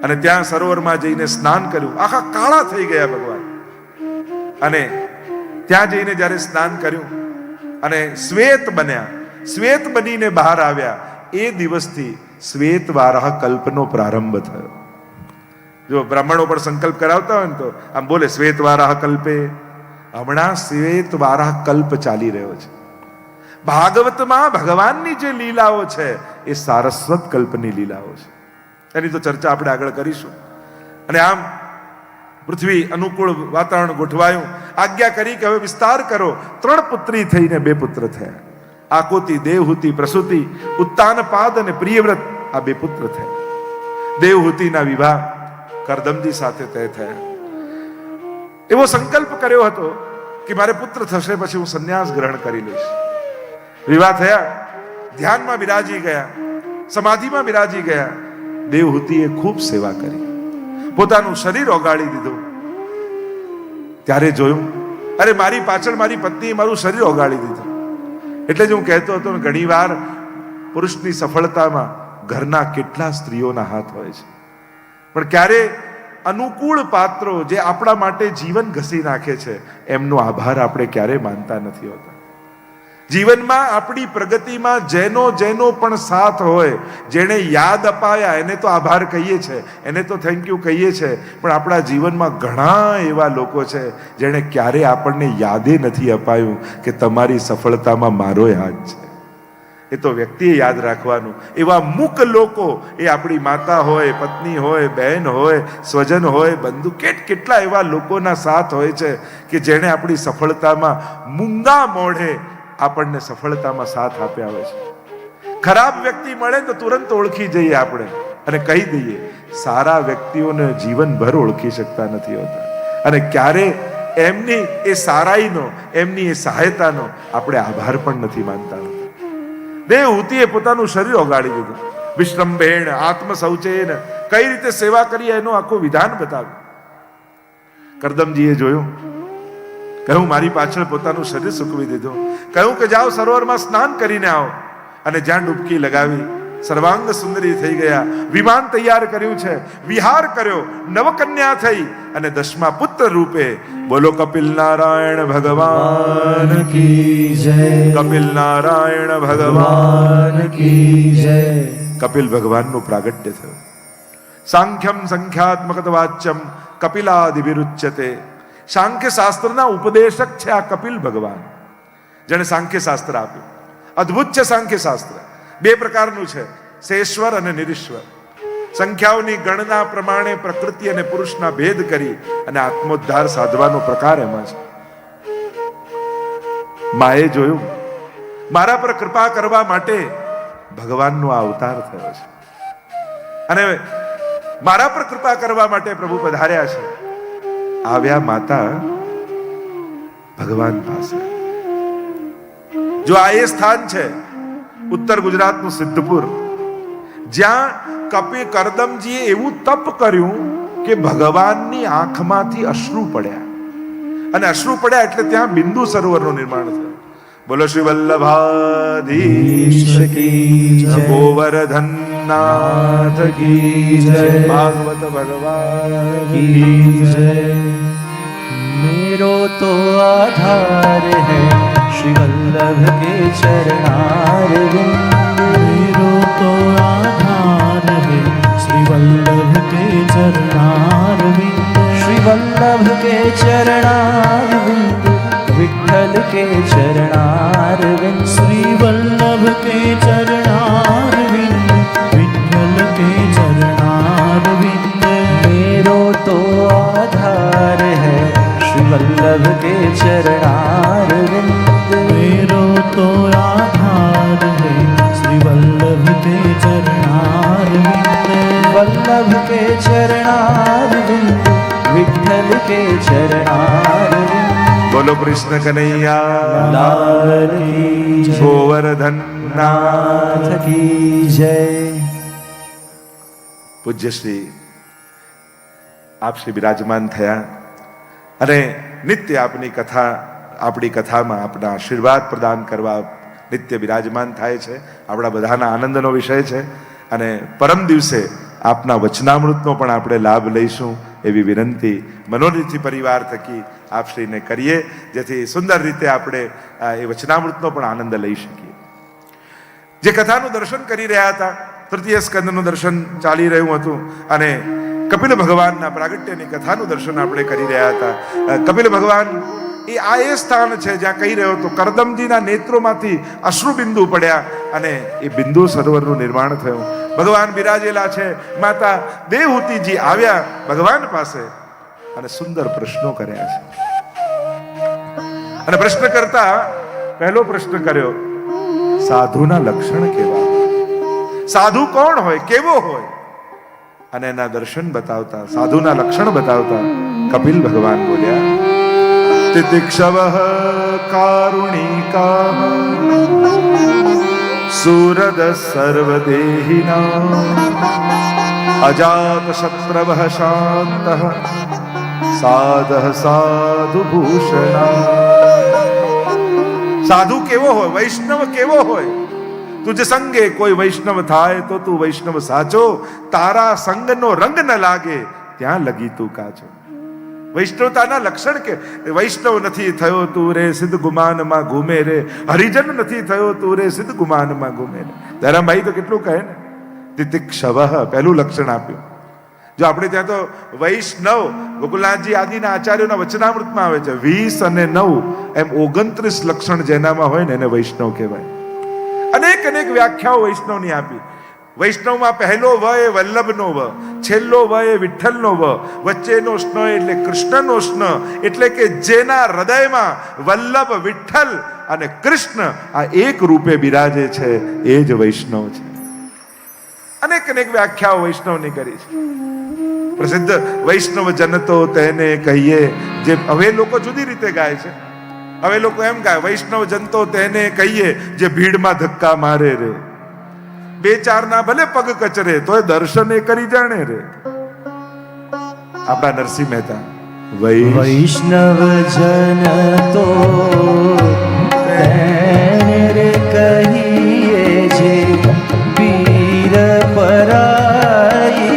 અને ત્યાં સરોવરમાં જઈને સ્નાન કર્યું. આખા કાળા થઈ ગયા ભગવાન. અને ત્યાં જઈને જ્યારે સ્નાન કર્યું અને શ્વેત બન્યા, શ્વેત બનીને બહાર આવ્યા, એ દિવસથી શ્વેત વારાહ કલ્પનો પ્રારંભ થયો. જો બ્રાહ્મણો પર સંકલ્પ કરાવતા હોય ને તો આમ બોલે શ્વેત વારાહ કલ્પે. હમણાં શ્વેત વારાહ કલ્પ ચાલી રહ્યો છે. ભાગવતમાં ભગવાનની જે લીલાઓ છે એ સારસ્વત કલ્પની લીલાઓ છે. એની તો ચર્ચા આપણે આગળ કરીશું. અને આમ પૃથ્વી અનુકૂળ વાતાવરણ ગોઠવાયું. આજ્ઞા કરી કે હવે વિસ્તાર કરો. 3 પુત્રી થઈને 2 પુત્ર થયા. આકોતી, દેવહૂતિ, પ્રસૂતિ, ઉત્તાનપાદ અને પ્રિયવ્રત, આ 2 પુત્ર થયા. દેવહૂતિના વિવાહ કરદમજી સાથે તય થયા. એવો સંકલ્પ કર્યો હતો કે મારે પુત્ર થશે પછી હું સંન્યાસ ગ્રહણ કરી લઈશ. વિવાહ થયા, ધ્યાનમાં બિરાજી ગયા, સમાધિમાં બિરાજી ગયા. દેવહૂતિએ ખૂબ સેવા કરી, પોતાનું શરીર ઓગાળી દીધું. ત્યારે જોયું, અરે મારી પાછળ મારી પત્નીએ મારું શરીર ઓગાળી દીધું. એટલે જ હું કહેતો હતો, ઘણી વાર પુરુષની સફળતામાં ઘરના કેટલા સ્ત્રીઓના હાથ હોય છે, પણ ક્યારે અનુકૂળ પાત્રો જે આપણા માટે જીવન ઘસી નાખે છે એમનો આભાર આપણે ક્યારે માનતા નથી હોતા. જીવનમાં આપણી પ્રગતિમાં જેનો જેનો પણ સાથ હોય, જેને યાદ અપાયા એને તો આભાર કહીએ છીએ, એને તો થેન્ક યુ કહીએ છીએ, પણ આપણા જીવનમાં ઘણા એવા લોકો છે જેણે ક્યારે આપણને યાદે નથી અપાયું કે તમારી સફળતામાં મારો હાથ છે. એ તો વ્યક્તિએ યાદ રાખવાનું. એવા મૂક લોકો, એ આપણી માતા હોય, પત્ની હોય, બહેન હોય, સ્વજન હોય, બંધુ, કેટલા એવા લોકોના સાથ હોય છે કે જેણે આપણી સફળતામાં મૂંગા મોઢે આપણને સફળતામાં સાથ આપ્યા હોય છે. ખરાબ વ્યક્તિ મળે તો તુરંત ઓળખી જઈએ આપણે અને કહી દઈએ. સારા વ્યક્તિઓને જીવનભર ઓળખી શકતા નથી હોતા, અને ક્યારે એમની એ સારાઈનો, એમની એ સહાયતાનો આપણે આભાર પણ નથી માનતા. દેવહૂતિએ પોતાનું શરીર ઓગાળી દીધું. વિશ્રંભેણ આત્મ શૌચેન, કઈ રીતે સેવા કરી એનું આખું વિધાન બતાવ્યું. કરદમજીએ જોયું, કહ્યું મારી પાછળ પોતાનું શરીર સૂકવી દીધું. કહ્યું કે જાઓ સરોવરમાં સ્નાન કરીને આવો. અને જ્યાં ડૂબકી લગાવી, સર્વાંગ સુંદરી થઈ ગયા. વિમાન તૈયાર કર્યું છે, વિહાર કર્યો, નવકન્યા થઈ અને 10મા પુત્ર રૂપે બોલો કપિલ નારાયણ ભગવાન કી જય. કપિલ નારાયણ ભગવાન કી જય. કપિલ ભગવાનનું પ્રાગટ્ય થયું. સાંખ્યમ સંખ્યાત્મકત વાચ્યમ કપિલાદિવિરુચ્યતે. સાંખ્ય શાસ્ત્રના ઉપદેશક છે આ કપિલ ભગવાન, જેણે સાંખ્ય શાસ્ત્ર આપ્યું. અદ્ભુત છે સાંખ્ય શાસ્ત્ર. 2 પ્રકારનું છે, શેશ્વર અને નિરીશ્વર. સંખ્યાઓની ગણના પ્રમાણે પ્રકૃતિ અને પુરુષના ભેદ કરી અને આત્મોદ્ધાર સાધવાનો પ્રકાર એમાં છે. માએ જોયું મારા પર કૃપા કરવા માટે ભગવાનનો આ અવતાર થયો છે અને મારા પર કૃપા કરવા માટે પ્રભુ પધાર્યા છે. આવ્યા માતા ભગવાન પાસે. જો આ એ સ્થાન છે ઉત્તર ગુજરાતનું સિદ્ધપુર, જ્યાં કપિલ કરદમજીએ એવું તપ કર્યું કે ભગવાનની આંખમાંથી અશ્રુ પડ્યા અને અશ્રુ પડ્યા એટલે ત્યાં બિંદુ સરોવરનું નિર્માણ થયું. બોલો શ્રી વલ્લભાધીશ કી જય, ગોવર્ધન નાથ કી જય, ભાગવત ભગવાન કી જય. मेरो तो आधार है श्री वल्लभ के चरणारविंद, मेरो तो आधार है श्री वल्लभ के चरणारविंद, श्री वल्लभ के चरणारविंद, विठ्ठल के चरणारविंद, श्री वल्लभ के चरणारविंद, विठ्ठल के चरणारविंद. मेरो तो आधार है श्री वल्लभ के चरणारविंद, मेरो तो आधार है श्री वल्लभ के चरणारविंद, वल्लभ के चरणारविंद, विठ्ठल के चरणारविंद. बोलो कृष्ण कन्हैया लाल की जय, गोवर्धन नाथ की जय. પૂજ્ય શ્રી આપ શ્રી બિરાજમાન થયા અને નિત્ય આપની કથા આપણી કથામાં આપના આશીર્વાદ પ્રદાન કરવા નિત્ય બિરાજમાન થાય છે. આપણા બધાના આનંદનો વિષય છે અને પરમ દિવસે આપના વચનામૃતનો પણ આપણે લાભ લઈશું એવી વિનંતી મનોનિધિ પરિવાર થકી આપશ્રીને કરીએ, જેથી સુંદર રીતે આપણે એ વચનામૃતનો પણ આનંદ લઈ શકીએ. જે કથાનું દર્શન કરી રહ્યા હતા, તૃતીય સ્કંદનું દર્શન ચાલી રહ્યું હતું અને કપિલ ભગવાનના પ્રાગટ્યની કથાનું દર્શન આપણે કરી રહ્યા હતા. કપિલ ભગવાન એ આ એ સ્થાન છે જ્યાં કહી રહ્યો હતો કરદમજીના નેત્રોમાંથી અશ્રુબિંદુ પડ્યા અને એ બિંદુ સરોવરનું નિર્માણ થયું. ભગવાન બિરાજેલા છે. માતા દેવહૂતિજી આવ્યા ભગવાન પાસે અને સુંદર પ્રશ્નો કર્યા છે. અને પ્રશ્ન કરતા પહેલો પ્રશ્ન કર્યો, સાધુના લક્ષણ કેવા? સાધુ કોણ હોય, કેવો હોય? અને એના દર્શન બતાવતા, સાધુના લક્ષણ બતાવતા કપિલ ભગવાન બોલ્યા, તિતિક્ષવઃ કારુણિકા સુરદ સર્વદેહિના અજાત શત્રવઃ શાંતઃ સાધઃ સાધુ ભૂષણા. સાધુ કેવો હોય, વૈષ્ણવ કેવો હોય? તુજ સંગે કોઈ વૈષ્ણવ થાય તો તું વૈષ્ણવ સાચો, તારા સંગનો રંગ ન લાગે ત્યાં લગી તું કાચો. વૈષ્ણવતાના લક્ષણ કે વૈષ્ણવ નથી થયો તું રે સિદ્ધ ગુમાનમાં ઘૂમે રે, હરિજન નથી થયો તું રે સિદ્ધ ગુમાનમાં ઘૂમે રે. ધરમભાઈ તો કેટલું કહે ને, તિતિક્ષવ પહેલું લક્ષણ આપ્યું. જો આપણે ત્યાં તો વૈષ્ણવ ગોકુલનાથજી આદિના આચાર્યોના વચનામૃતમાં આવે છે 20 અને 9 એમ 29 લક્ષણ જેનામાં હોય ને એને વૈષ્ણવ કહેવાય. અનેક અનેક વ્યાખ્યાઓ વૈષ્ણવની આપી. વૈષ્ણવમાં પહેલો વ એ વલ્લભનો વ, છેલ્લો વ એ વિઠ્ઠલનો વ, વચ્ચેનો સ્ન એટલે કૃષ્ણનો સ્ન, એટલે કે જેના હૃદયમાં વલ્લભ, વિઠ્ઠલ અને કૃષ્ણ આ એક રૂપે બિરાજે છે એ જ વૈષ્ણવ છે. અનેક અનેક વ્યાખ્યાઓ વૈષ્ણવની કરી છે. પ્રસિદ્ધ વૈષ્ણવ જન તો તેને કહીએ, જે હવે લોકો જુદી રીતે ગાય છે. હવે લોકો એમ ગાય, વૈષ્ણવ જન તો તેને કહીએ જે ભીડમાં ધક્કા મારે રે, બે ચાર ના ભલે પગ કચરે તોય દર્શન એ કરી જાણે રે. આપણા નરસિંહ મહેતા વૈષ્ણવ જન તો તેને રે કહીએ જે પીર પરાઈ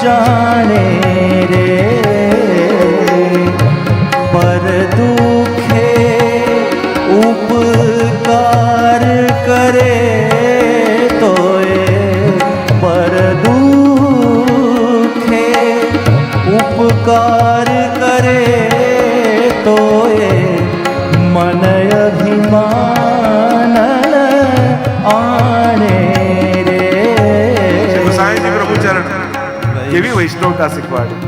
જાણે રે, પર દુખે ઉપકાર કરે ઉપકાર કરે તો એ મન અભિમાન આણે રે. કેવી વૈષ્ણવતા શીખવાડી.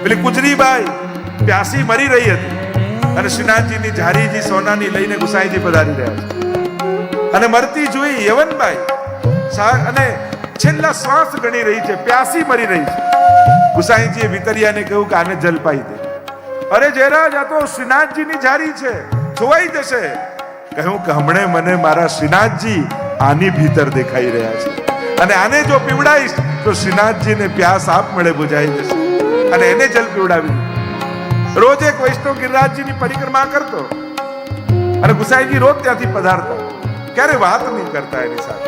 પેલી કુજરીબાઈ પ્યાસી મરી રહી હતી અને શ્રીનાથજીની ઝારીજી સોનાની લઈને ગુસાઈજી પધારી રહ્યા છે. અને મરતી જોઈ યવનબાઈ અને છેલ્લા શ્વાસ ગણી રહી છે, પ્યાસી મરી રહી છે. ગુસાઈજીએ વિતરિયાને કહ્યું કે આને જલ પાઈ દે. અરે જયરાજ, આ તો શ્રીનાથજીની ઝારી છે, જોવાઈ જશે. કહ્યું કે હમણે મને મારા શ્રીનાથજી આની ભીતર દેખાઈ રહ્યા છે અને આને જો પીવડાઈશ તો શ્રીનાથજીને પ્યાસ આપમેળે બુઝાઈ જશે. અને એને જલ પીવડાવી. રોજ એક વૈષ્ણવ ગિરિરાજજીની પરિક્રમા કરતો અને ગુસાઈજી રોજ ત્યાંથી પધારતા. ક્યારે વાત નહીં કરતા એની સાથે.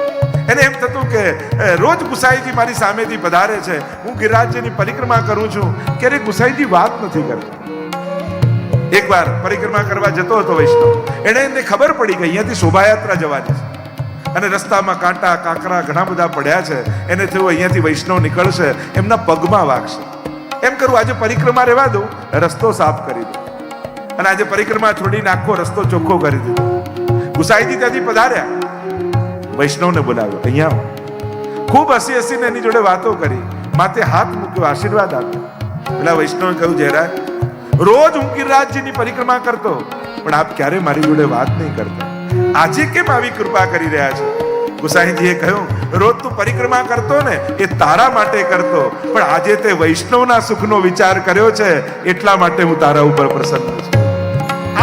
એને એમ થતું કે રોજ ગુસાઈજી મારી સામેથી પધારે છે, હું ગિરિરાજજીની પરિક્રમા કરું છું, ક્યારે ગુસાઈજી વાત નથી કરતા. એકવાર પરિક્રમા કરવા જતો હતો વૈષ્ણવ, એને ખબર પડી કે અહીંયાથી શોભાયાત્રા જવાની છે અને રસ્તામાં કાંટા કાંકરા ઘણા બધા પડ્યા છે. એને થયું અહીંયાથી વૈષ્ણવ નીકળશે, એમના પગમાં વાગશે. એમ કરું આજે પરિક્રમા રહેવા દઉં, રસ્તો સાફ કરી દઉં. અને આજે પરિક્રમા છોડીને આખો રસ્તો ચોખ્ખો કરી દીધો. ગુસાઈજી ત્યાંથી પધાર્યા, વૈષ્ણવને બોલાવ્યો, અહીંયા ખૂબ હસી હસીને એની જોડે વાતો કરી, માથે હાથ મૂક્યો, આશીર્વાદ આપ્યો. પેલા વૈષ્ણવે કહ્યું, જયરાજ, રોજ હું ગિરિરાજજીની પરિક્રમા કરતો, પણ આપ ક્યારે મારી જોડે વાત નહીં કરતા, આજે કેમ આવી કૃપા કરી રહ્યા છો? ગુસાઈજીએ કહ્યું, રોજ તું પરિક્રમા કરતો ને એ તારા માટે કરતો, પણ આજે તે વૈષ્ણવના સુખનો વિચાર કર્યો છે એટલા માટે હું તારા ઉપર પ્રસન્ન છું.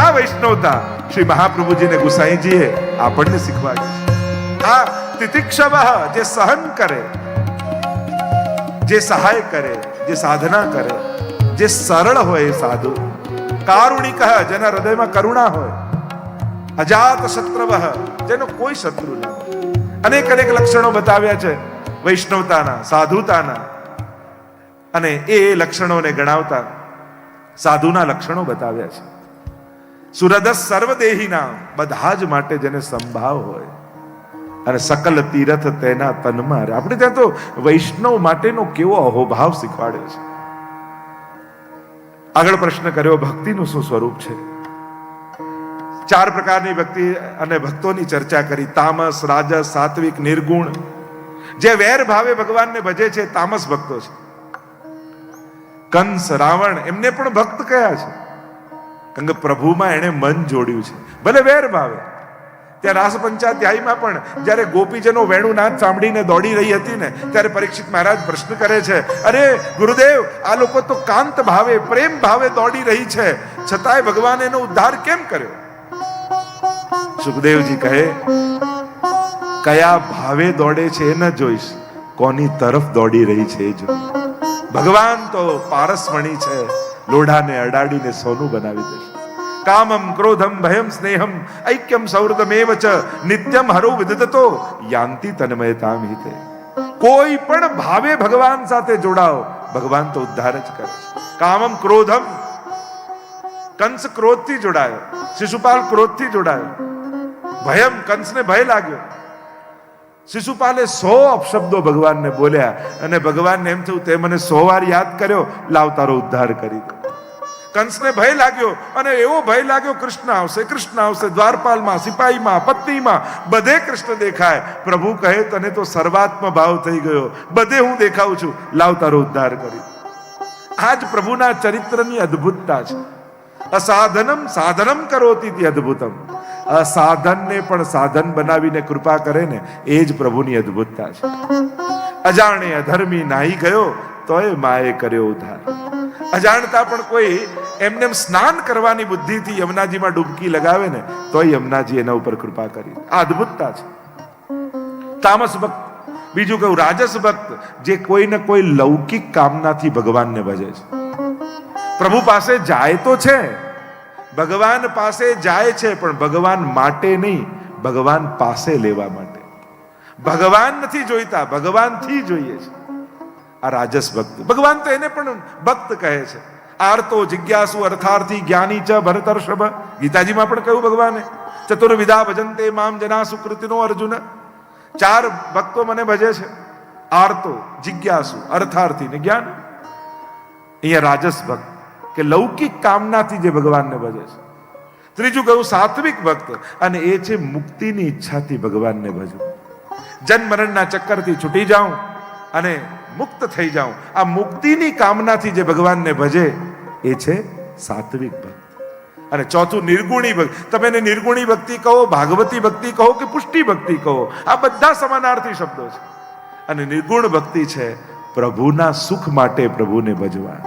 આ વૈષ્ણવતા શ્રી મહાપ્રભુજીને ગુસાઈજીએ આપણને શીખવાડી છે. આ તિતિક્ષવ, જે સહન કરે, જે સહાય કરે, જે સાધના કરે, જે સરળ હોય સાધુ, કારુણિક, જેના હૃદયમાં કરુણા હોય, અજાત શત્રુવ, જેનો કોઈ શત્રુ ન હોય. અનેક અનેક લક્ષણો બતાવ્યા છે વૈષ્ણવતાના, સાધુતાના, અને એ લક્ષણોને ગણાવતા સાધુના લક્ષણો બતાવ્યા છે. સુરદસ સર્વદેહીના, બધા જ માટે જેને સંભાવ હોય, અને સકલ તીરથ તેના તનમાં. આપણે ત્યાં તો વૈષ્ણવ માટેનો કેવો અહોભાવ શીખવાડ્યો છે. આગળ પ્રશ્ન કર્યો, ભક્તિનું શું સ્વરૂપ છે? 4 પ્રકારની ભક્તિ અને ભક્તોની ચર્ચા કરી. તામસ, રાજસ, સાત્વિક, નિર્ગુણ. જે વેર ભાવે ભગવાનને ભજે છે તામસ ભક્તો છે. કંસ, રાવણ, એમને પણ ભક્ત કયા છે, કારણ કે પ્રભુમાં એને મન જોડ્યું છે, ભલે વેર ભાવે. ત્યાં રાસ પંચાધ્યાયમાં પણ જ્યારે ગોપીજનો વેણુનાદ સાંભળીને દોડી રહી હતી ને, ત્યારે પરીક્ષિત મહારાજ પ્રશ્ન કરે છે, અરે ગુરુદેવ, આ લોકો તો કાંત ભાવે, પ્રેમ ભાવે દોડી રહી છે, છતાંય ભગવાન એનો ઉદ્ધાર કેમ કર્યો? સુખદેવજી કહે, કયા ભાવે દોડે છે એ ન જોઈશ, કોની તરફ દોડી રહી છે એ જો. ભગવાન તો પારસમણી છે, લોઢાને અડાડીને સોનું બનાવી દેશે. કામમ ક્રોધમ ભયમ સ્નેહમ ઐક્યમ સૌહૃદમેવ ચ નિત્યમ હરો વિદતો યાંતિ તન્મયતામ હિતે. કોઈ પણ ભાવે ભગવાન સાથે જોડાઓ, ભગવાન તો ઉદ્ધાર જ કરે છે. કામમ ક્રોધમ, કંસ ક્રોધથી જોડાયો, શિશુપાલ ક્રોધથી જોડાયો. ભયમ, કંસને ભય લાગ્યો. શિશુપાલે 100 અપશબ્દો ભગવાનને બોલ્યા અને ભગવાનને એમ થયું, તે મને 100 વાર યાદ કર્યો, લાવ તારો ઉદ્ધાર કરી દો. કંસને ભય લાગ્યો, અને એવો ભય લાગ્યો, કૃષ્ણ આવશે, કૃષ્ણ આવશે. દ્વારપાલમાં, સિપાહીમાં, પત્નીમાં, બધે કૃષ્ણ દેખાય. પ્રભુ કહે, તને તો સર્વાત્મ ભાવ થઈ ગયો, બધે હું દેખાઉં છું, લાવ તારો ઉદ્ધાર કરી. આ જ પ્રભુના ચરિત્રની અદ્ભુતતા છે. અસાધનમ સાધનમ કરોતિ તિ અદ્ભુતમ. અસાધનને પણ સાધન બનાવીને કૃપા કરે ને, એ જ પ્રભુની અદ્ભુતતા છે. અજાણે અધર્મી નાહી ગયો, તોય માએ કર્યો ઉદ્ધાર. અજાણતા પણ કોઈ એમને સ્નાન કરવાની બુદ્ધિથી યમુનાજીમાં ડૂબકી લગાવે ને, તોય યમુનાજી એના ઉપર કૃપા કરી. આ અદ્ભુતતા છે. તામસ ભક્ત. બીજું કહું, રાજસ ભક્ત, જે કોઈને કોઈ લૌકિક કામનાથી ભગવાનને ભજે છે. પ્રભુ પાસે જાય તો છે, ભગવાન પાસે જાય છે, પણ ભગવાન માટે નહીં, ભગવાન પાસે લેવા માટે. ભગવાન નથી જોઈતા, ભગવાનથી જોઈએ છે. આ રાજસ ભક્ત. ભગવાન તો એને પણ ભક્ત કહે છે. આર્તો, જિજ્ઞાસુ, અર્થાર્થી, જ્ઞાની ચ ભરતર્ષભ. ગીતાજીમાં પણ કહ્યું ભગવાને, ચતુર્વિધા ભજન્તે મામ જના સુકૃતિનો અર્જુન. 4 ભક્તો મને ભજે છે, આર્તો, જિજ્ઞાસુ, અર્થાર્થી ને જ્ઞાન. અહીંયા રાજસ ભક્ત, કે લૌકિક કામનાથી જે ભગવાનને ભજે છે. ત્રીજું કહ્યું સાત્વિક ભક્ત, અને એ છે મુક્તિની ઈચ્છાથી ભગવાનને ભજવું. જન્મ મરણના ચક્કરથી છૂટી જાઉં અને મુક્ત થઈ જાઉં. આ મુક્તિની કામનાથી જે ભગવાનને ભજે એ છે સાત્વિક ભક્ત. અને ચોથું નિર્ગુણી ભક્તિ. તમે એને નિર્ગુણી ભક્તિ કહો, ભાગવતી ભક્તિ કહો કે પુષ્ટિ ભક્તિ કહો, આ બધા સમાનાર્થી શબ્દો છે. અને નિર્ગુણ ભક્તિ છે પ્રભુના સુખ માટે પ્રભુને ભજવા.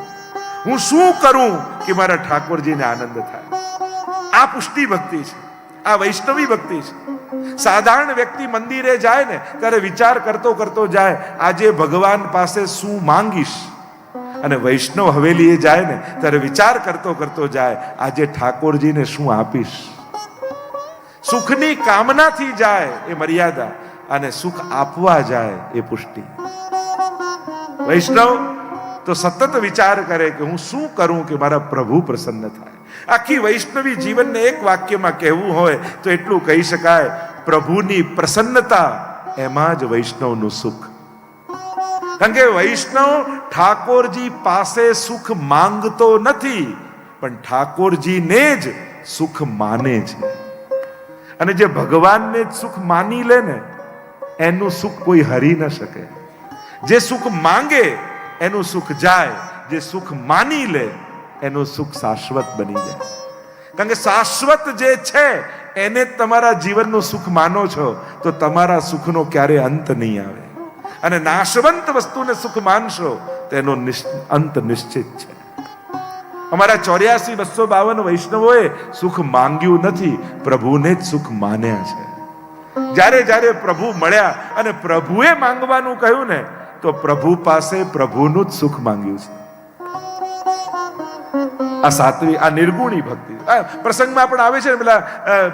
હું શું કરું કે મારા ઠાકોરજીને આનંદ થાય, આ પુષ્ટિ ભક્તિ છે, આ વૈષ્ણવી ભક્તિ છે. સાધારણ વ્યક્તિ મંદિરે જાય ને ત્યારે વિચાર કરતો કરતો જાય આજે ભગવાન પાસે શું માંગીશ, અને વૈષ્ણવ હવેલીએ જાય ને ત્યારે વિચાર કરતો કરતો જાય આજે ઠાકોરજીને શું આપીશ. સુખની કામનાથી જાય એ મર્યાદા, અને સુખ આપવા જાય એ પુષ્ટિ. વૈષ્ણવ તો સતત વિચાર કરે કે હું શું કરું કે મારા પ્રભુ પ્રસન્ન થાય. આખી વૈષ્ણવી જીવનને એક વાક્યમાં કહેવું હોય તો એટલું કહી શકાય, પ્રભુની પ્રસન્નતા એમાં જ વૈષ્ણવનું સુખ. કારણ કે વૈષ્ણવ ઠાકોરજી પાસે સુખ માંગતો નથી, પણ ઠાકોરજીને જ સુખ માને છે. અને જે ભગવાનને જ સુખ માની લે ને એનું સુખ કોઈ હરી ન શકે. જે સુખ માંગે એનું સુખ જાય, જે સુખ માની લે એનું સુખ શાશ્વત બની જાય. કારણ કે શાશ્વત જે છે એને તમારા જીવનનું સુખ માનો છો તો તમારા સુખનો ક્યારે અંત નહીં આવે. અને નાશવંત વસ્તુને સુખ માનશો તો એનો અંત નિશ્ચિત છે. અમારા 84,252 વૈષ્ણવોએ સુખ માંગ્યું નથી, પ્રભુને જ સુખ માન્યા છે. જ્યારે જ્યારે પ્રભુ મળ્યા અને પ્રભુએ માંગવાનું કહ્યું ને તો પ્રભુ પાસે પ્રભુનું જ સુખ માંગ્યું છે. આ સાત્વિક, આ નિર્ગુણી ભક્તિ. પ્રસંગમાં પણ આવે છે ને, પેલા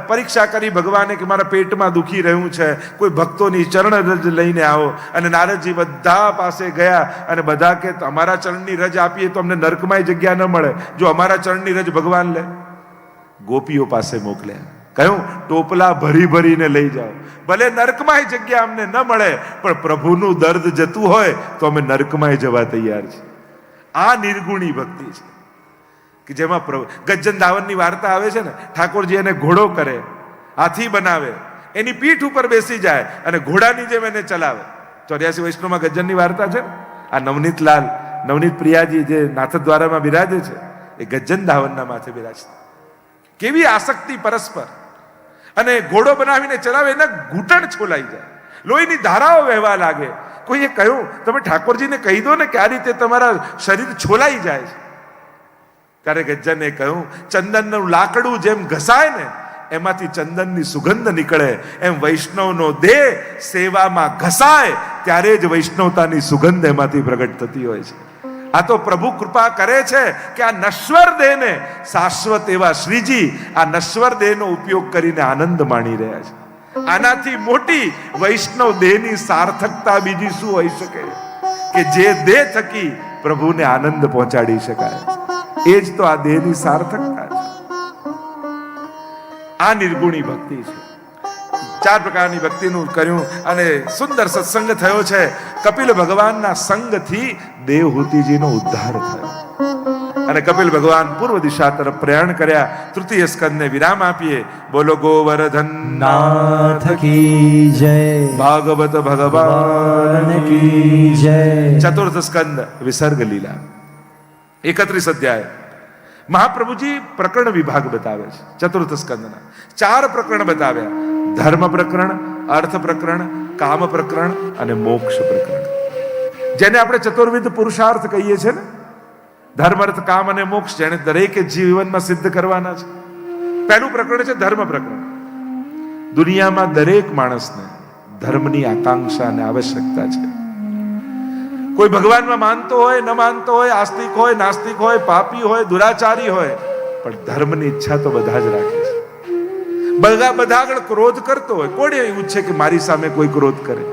પરીક્ષા કરી ભગવાને કે મારા પેટમાં દુખી રહ્યું છે, કોઈ ભક્તોની ચરણ રજ લઈને આવો. અને નારદજી બધા પાસે ગયા અને બધા કે અમારા ચરણની રજ આપીએ તો અમને નરકમાં જગ્યા ન મળે, જો અમારા ચરણની રજ ભગવાન લે. ગોપીઓ પાસે મોકલ્યા, કહ્યું ટોપલા ભરી ભરીને લઈ જાઓ, ભલે નરકમાં જગ્યા અમને ન મળે પણ પ્રભુનું દર્દ જતું હોય તો અમે નરકમાં જવા તૈયાર છીએ. આ નિર્ગુણી ભક્તિ છે કે જેમાં ગજ્જન ધાવનની વાર્તા આવે છે ને, ઠાકોરજી એને ઘોડો કરે, હાથી બનાવે, એની પીઠ ઉપર બેસી જાય અને ઘોડાની જેમ એને ચલાવે. 84 વૈષ્ણવમાં ગજ્જનની વાર્તા છે ને. આ નવનીત પ્રિયાજી જે નાથદ્વારામાં બિરાજે છે એ ગજ્જન ધાવનના માથે બિરાજે. કેવી આસક્તિ પરસ્પર. અને ઘોડો બનાવીને ચલાવે, એના ઘૂંટણ છોલાઈ જાય, લોહીની ધારાઓ વહેવા લાગે. કોઈએ કહ્યું તમે ઠાકોરજીને કહી દો ને કે આ રીતે તમારા શરીર છોલાઈ જાય છે. ત્યારે ગજ્જને કહ્યું ચંદનનું લાકડું જેમ ઘસાય ને એમાંથી ચંદનની સુગંધ નીકળે, એમ વૈષ્ણવનો દેહ સેવામાં ઘસાય ત્યારે જ વૈષ્ણવતાની સુગંધ એમાંથી પ્રગટ થતી હોય છે. આ તો પ્રભુ કૃપા કરે છે કે આ નશ્વર દેહને શાશ્વત એવા શ્રીજી આ નશ્વર દેહનો ઉપયોગ કરીને આનંદ માણી રહ્યા છે. આનાથી મોટી વૈષ્ણવ દેહની સાર્થકતા બીજી શું હોઈ શકે કે જે દેહ થકી પ્રભુને આનંદ પહોંચાડી શકાય. એ જ તો આ દેહની સાર્થકતા છે. આ નિર્ગુણી ભક્તિ છે. 4 પ્રકારની ભક્તિનું કર્યું અને સુંદર સત્સંગ થયો છે. કપિલ ભગવાનના સંગથી દેવહૂતિજીનો ઉદ્ધાર થયો અને કપિલ ભગવાન પૂર્વ દિશા તરફ પ્રયાણ કર્યા. તૃતીય સ્કંદને વિરામ આપીએ. બોલો ગોવર્ધન નાથ કી જય, ભાગવત ભગવાન કી જય. ચતુર્થ સ્કંદ વિસર્ગ લીલા 31 અધ્યાય. મહાપ્રભુજી પ્રકરણ વિભાગ બતાવે છે. ચતુર્થ સ્કંદના 4 પ્રકરણ બતાવ્યા: ધર્મ પ્રકરણ, અર્થ પ્રકરણ, કામ પ્રકરણ અને મોક્ષ પ્રકરણ. જેને આપણે ચતુર્વિધ પુરુષાર્થ કહીએ છીએ ને, ધર્મ, અર્થ, કામ અને મોક્ષ, જેને દરેકે જીવનમાં સિદ્ધ કરવાના છે. પહેલું પ્રકરણ છે ધર્મ પ્રકરણ. દુનિયામાં દરેક માણસને ધર્મની આકાંક્ષા અને આવશ્યકતા છે. કોઈ ભગવાનમાં માનતો હોય, ન માનતો હોય, આસ્તિક હોય, નાસ્તિક હોય, પાપી હોય, દુરાચારી હોય, પણ ધર્મની ઈચ્છા તો બધા જ રાખે છે. બધા આગળ ક્રોધ કરતો હોય, કોણ એવું છે કે મારી સામે કોઈ ક્રોધ કરે?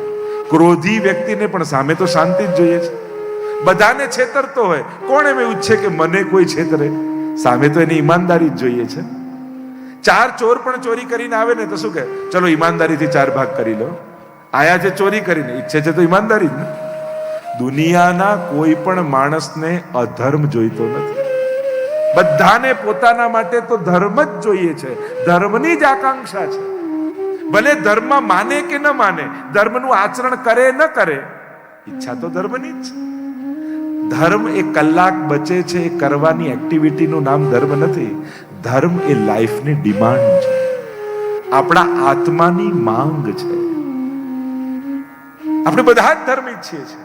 ક્રોધી વ્યક્તિને પણ સામે તો શાંતિ જ જોઈએ છે. બધાને છેતરતો હોય, કોણ એમ એવું છે કે મને કોઈ છેતરે? સામે તો એની ઈમાનદારી જ જોઈએ છે. 4 ચોર પણ ચોરી કરીને આવે ને તો શું કહે? ચલો ઈમાનદારીથી 4 ભાગ કરી લો. આયા છે ચોરી કરીને, ઈચ્છે છે તો ઈમાનદારી જ ને. દુનિયાના કોઈ પણ માણસને અધર્મ જોઈતો નથી. બધાને પોતાના માટે તો ધર્મ જ જોઈએ છે. ધર્મની જ આકાંક્ષા છે. ભલે ધર્મ માને કે ન માને, ધર્મનું આચરણ કરે ન કરે, ઈચ્છા તો ધર્મની જ છે. ધર્મ એ કલાક બચે છે એ કરવાની એક્ટિવિટીનું નામ ધર્મ નથી. ધર્મ એ લાઈફની ડિમાન્ડ છે, આપણા આત્માની માંગ છે. આપણે બધા જ ધર્મ ઈચ્છીએ છીએ,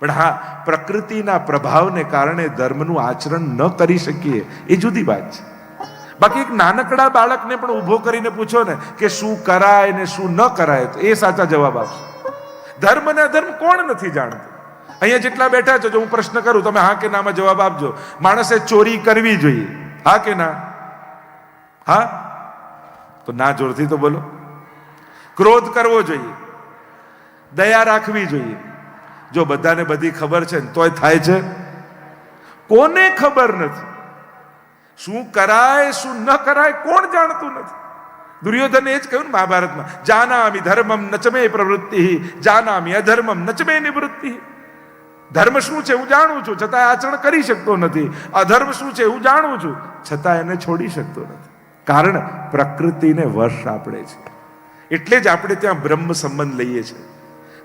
પણ હા, પ્રકૃતિના પ્રભાવને કારણે ધર્મનું આચરણ ન કરી શકીએ એ જુદી વાત છે. બાકી એક નાનકડા બાળકને પણ ઊભો કરીને પૂછો ને કે શું કરાય ને શું ન કરાય, તો એ સાચા જવાબ આપશે. ધર્મ અને અધર્મ કોણ નથી જાણતું? અહીંયા જેટલા બેઠા છો, જો હું પ્રશ્ન કરું, તમે હા કે નામાં જવાબ આપજો. માણસે ચોરી કરવી જોઈએ, હા કે ના? હા તો ના જોરથી તો બોલો. ક્રોધ કરવો જોઈએ, દયા રાખવી જોઈએ. જો બધાને બધી ખબર છે ને તોય થાય છે? કોને ખબર નથી? શું કરાય શું ન કરાય કોણ જાણતું નથી? દુર્યોધને એ જ કહ્યું ને મહાભારતમાં, જાનામિ ધર્મમ નચમે પ્રવૃત્તિ, જાનામિ અધર્મમ નચમે નિવૃત્તિ. ધર્મ શું છે હું જાણું છું, છતાં આચરણ કરી શકતો નથી. અધર્મ શું છે હું જાણું છું, છતાં એને છોડી શકતો નથી. કારણ પ્રકૃતિને વશ આપણે છે. એટલે જ આપણે ત્યાં બ્રહ્મ સંબંધ લઈએ છીએ.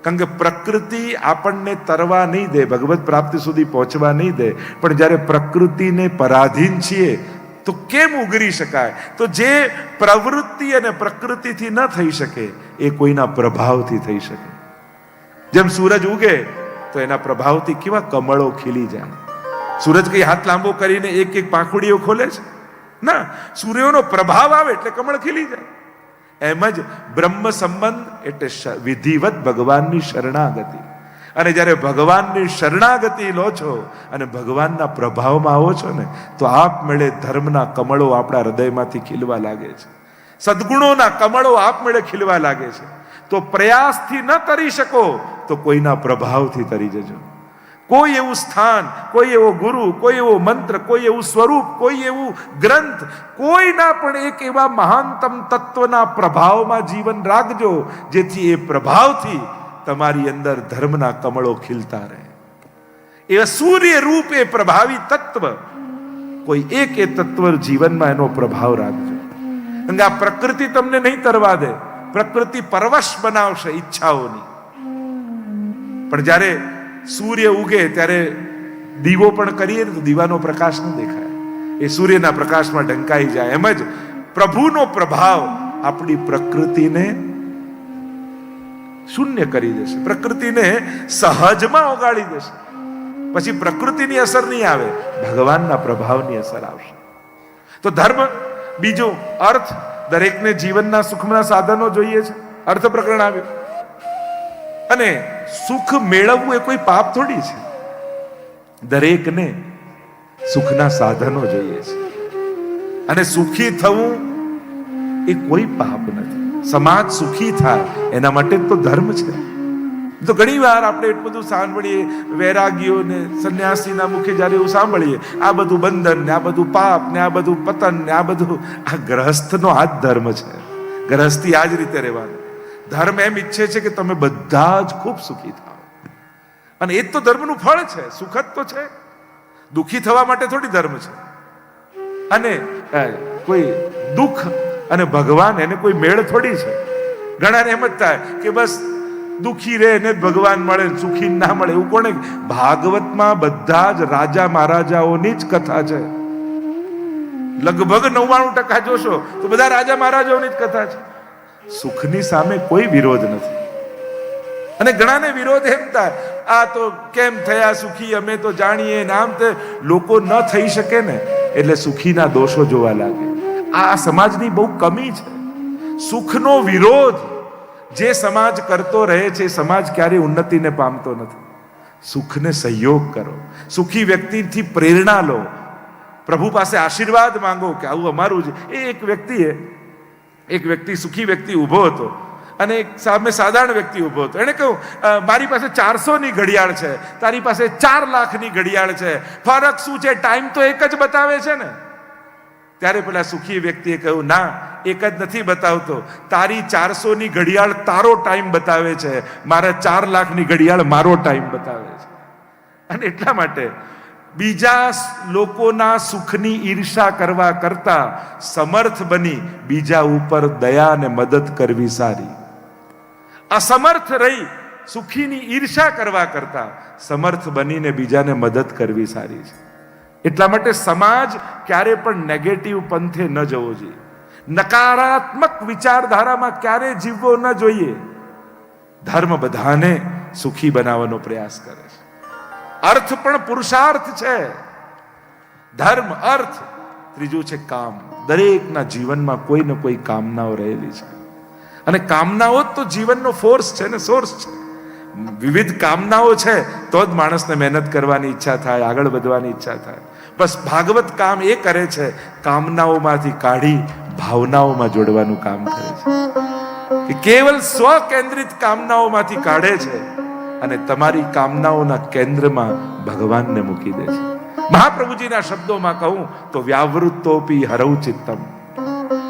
કારણ કે પ્રકૃતિ આપણને તરવા નહીં દે, ભગવત પ્રાપ્તિ સુધી પહોંચવા નહીં દે. પણ જ્યારે પ્રકૃતિને પરાધીન છીએ તો કેમ ઉગરી શકાય? તો જે પ્રવૃત્તિ અને પ્રકૃતિથી ન થઈ શકે એ કોઈના પ્રભાવથી થઈ શકે. જેમ સૂરજ ઉગે તો એના પ્રભાવથી કેવા કમળો ખીલી જાય. સૂરજ કઈ હાથ લાંબો કરીને એક એક પાંખુડીઓ ખોલે છે? ના, સૂર્યનો પ્રભાવ આવે એટલે કમળ ખીલી જાય. એમ જ બ્રહ્મ સંબંધ એટલે વિધિવત ભગવાનની શરણાગતિ. અને જ્યારે ભગવાનની શરણાગતિ લો છો અને ભગવાનના પ્રભાવમાં આવો છો ને, તો આપમેળે ધર્મના કમળો આપણા હૃદયમાંથી ખીલવા લાગે છે. સદગુણોના કમળો આપમેળે ખીલવા લાગે છે. તો પ્રયાસથી ન તરી શકો તો કોઈના પ્રભાવથી તરી જજો. કોઈ એવું સ્થાન, કોઈ એવો ગુરુ, કોઈ એવો મંત્ર, કોઈ એવું સ્વરૂપ, કોઈ એવું ગ્રંથ, કોઈના પણ એક એવા મહાનતમ તત્વના પ્રભાવમાં જીવન રાખજો, જેથી એ પ્રભાવથી તમારી અંદર ધર્મના કમળો ખીલતા રહે. એ સૂર્ય રૂપ એ પ્રભાવી તત્વ, કોઈ એક એ તત્વ જીવનમાં એનો પ્રભાવ રાખજો. કારણ કે આ પ્રકૃતિ તમને નહીં તરવા દે, પ્રકૃતિ પરવશ બનાવશે ઈચ્છાઓની. પણ જ્યારે સૂર્ય ઉગે ત્યારે દીવો પણ કરીએ ને તો દીવાનો પ્રકાશ ન દેખાય, એ સૂર્યના પ્રકાશમાં ઢંકાઈ જાય. એમ જ પ્રભુનો પ્રભાવ આપણી પ્રકૃતિને શૂન્ય કરી દેશે, પ્રકૃતિને સહજમાં ઓગાળી દેશે. પછી પ્રકૃતિની અસર નહીં આવે, ભગવાનના પ્રભાવની અસર આવશે. તો ધર્મ, બીજો અર્થ, દરેકને જીવનના સુખના સાધનો જોઈએ છે, અર્થ પ્રકરણ આવ્યું. અને સુખ મેળવવું એ કોઈ પાપ થોડી છે. દરેકને સુખના સાધનો જોઈએ છે, અને સુખી થવું એ કોઈ પાપ નથી. સમાજ સુખી થાય એના માટે તો ધર્મ છે. તો ઘણી વાર આપણે એટલું બધું સાંભળીએ, વૈરાગીઓ ને સંન્યાસીના મુખે જ્યારે એવું સાંભળીએ, આ બધું બંધન ને આ બધું પાપ ને આ બધું પતન ને આ બધું, આ ગ્રહસ્થનો આ જ ધર્મ છે. ગ્રહસ્થી આ જ રીતે રહેવાનું. ધર્મ એમ ઈચ્છે છે કે તમે બધા જ ખૂબ સુખી થાઓ, અને એ જ તો ધર્મનું ફળ છે. સુખ જ તો છે, દુઃખી થવા માટે થોડી ધર્મ છે. અને કોઈ દુઃખ અને ભગવાન એને કોઈ મેળ થોડી છે. ઘણાને એમ જ થાય કે બસ દુઃખી રહે ને ભગવાન મળે, સુખી ના મળે, એવું કોને? ભાગવતમાં બધા જ રાજા મહારાજાઓની જ કથા છે. લગભગ 99% જોશો તો બધા રાજા મહારાજાઓની જ કથા છે. સુખની સામે કોઈ વિરોધ નથી. અને ઘણાને વિરોધ એમ થાય, આ તો કેમ થયા સુખી, અમે તો જાણીએ ને આમ. તે લોકો ન થઈ શકે ને એટલે સુખીના દોષો જોવા લાગે. આ સમાજની બહુ કમી છે. સુખનો વિરોધ જે સમાજ કરતો રહે છે, સમાજ ક્યારેય ઉન્નતિને પામતો નથી. સુખને સહયોગ કરો, સુખી વ્યક્તિથી પ્રેરણા લો, પ્રભુ પાસે આશીર્વાદ માંગો કે આવું અમારું જ. એક વ્યક્તિ સુખી વ્યક્તિ ઊભો હતો અને એક સામે સાધારણ વ્યક્તિ ઊભો હતો. એણે કહ્યું, મારી પાસે 400ની ઘડિયાળ છે, તારી પાસે 4 લાખની ઘડિયાળ છે, ફરક શું છે? ટાઈમ તો એક જ બતાવે છે ને. ત્યારે પેલા સુખી વ્યક્તિએ કહ્યું, ના, એક જ નથી બતાવતો. તારી 400ની ઘડિયાળ તારો ટાઈમ બતાવે છે, મારા 4 લાખની ઘડિયાળ મારો ટાઈમ બતાવે છે. અને એટલા માટે બીજા લોકોના સુખની ઈર્ષા કરવા કરતા સમર્થ બની બીજા ઉપર દયા અને મદદ કરવી સારી. અસમર્થ રહી સુખીની ઈર્ષા કરવા કરતા સમર્થ બનીને બીજાને મદદ કરવી સારી છે. એટલા માટે સમાજ ક્યારે પણ નેગેટિવ પંથે ન જવો જોઈએ, નકારાત્મક વિચારધારામાં ક્યારે જીવવો ન જોઈએ. ધર્મ બધાને સુખી બનાવવાનો પ્રયાસ કરે છે. અર્થ પણ પુરુષાર્થ છે. ધર્મ, અર્થ, ત્રીજું છે કામ. દરેકના જીવનમાં કોઈ ને કોઈ કામનાઓ રહેલી છે અને કામનાઓ જ તો જીવનનો ફોર્સ છે ને, સોર્સ છે. વિવિધ કામનાઓ છે તો જ માણસને મહેનત કરવાની ઈચ્છા થાય, આગળ વધવાની ઈચ્છા થાય. બસ ભાગવત કામ એ કરે છે, કામનાઓમાંથી કાઢી ભાવનાઓમાં જોડવાનું કામ કરે છે. કે કેવલ સ્વ કેન્દ્રિત કામનાઓમાંથી કાઢે છે અને તમારી કામનાઓના કેન્દ્રમાં ભગવાનને મૂકી દે છે. મહાપ્રભુજીના શબ્દોમાં કહું તો વ્યાવૃત્તોપી હરૌ ચિત્તમ.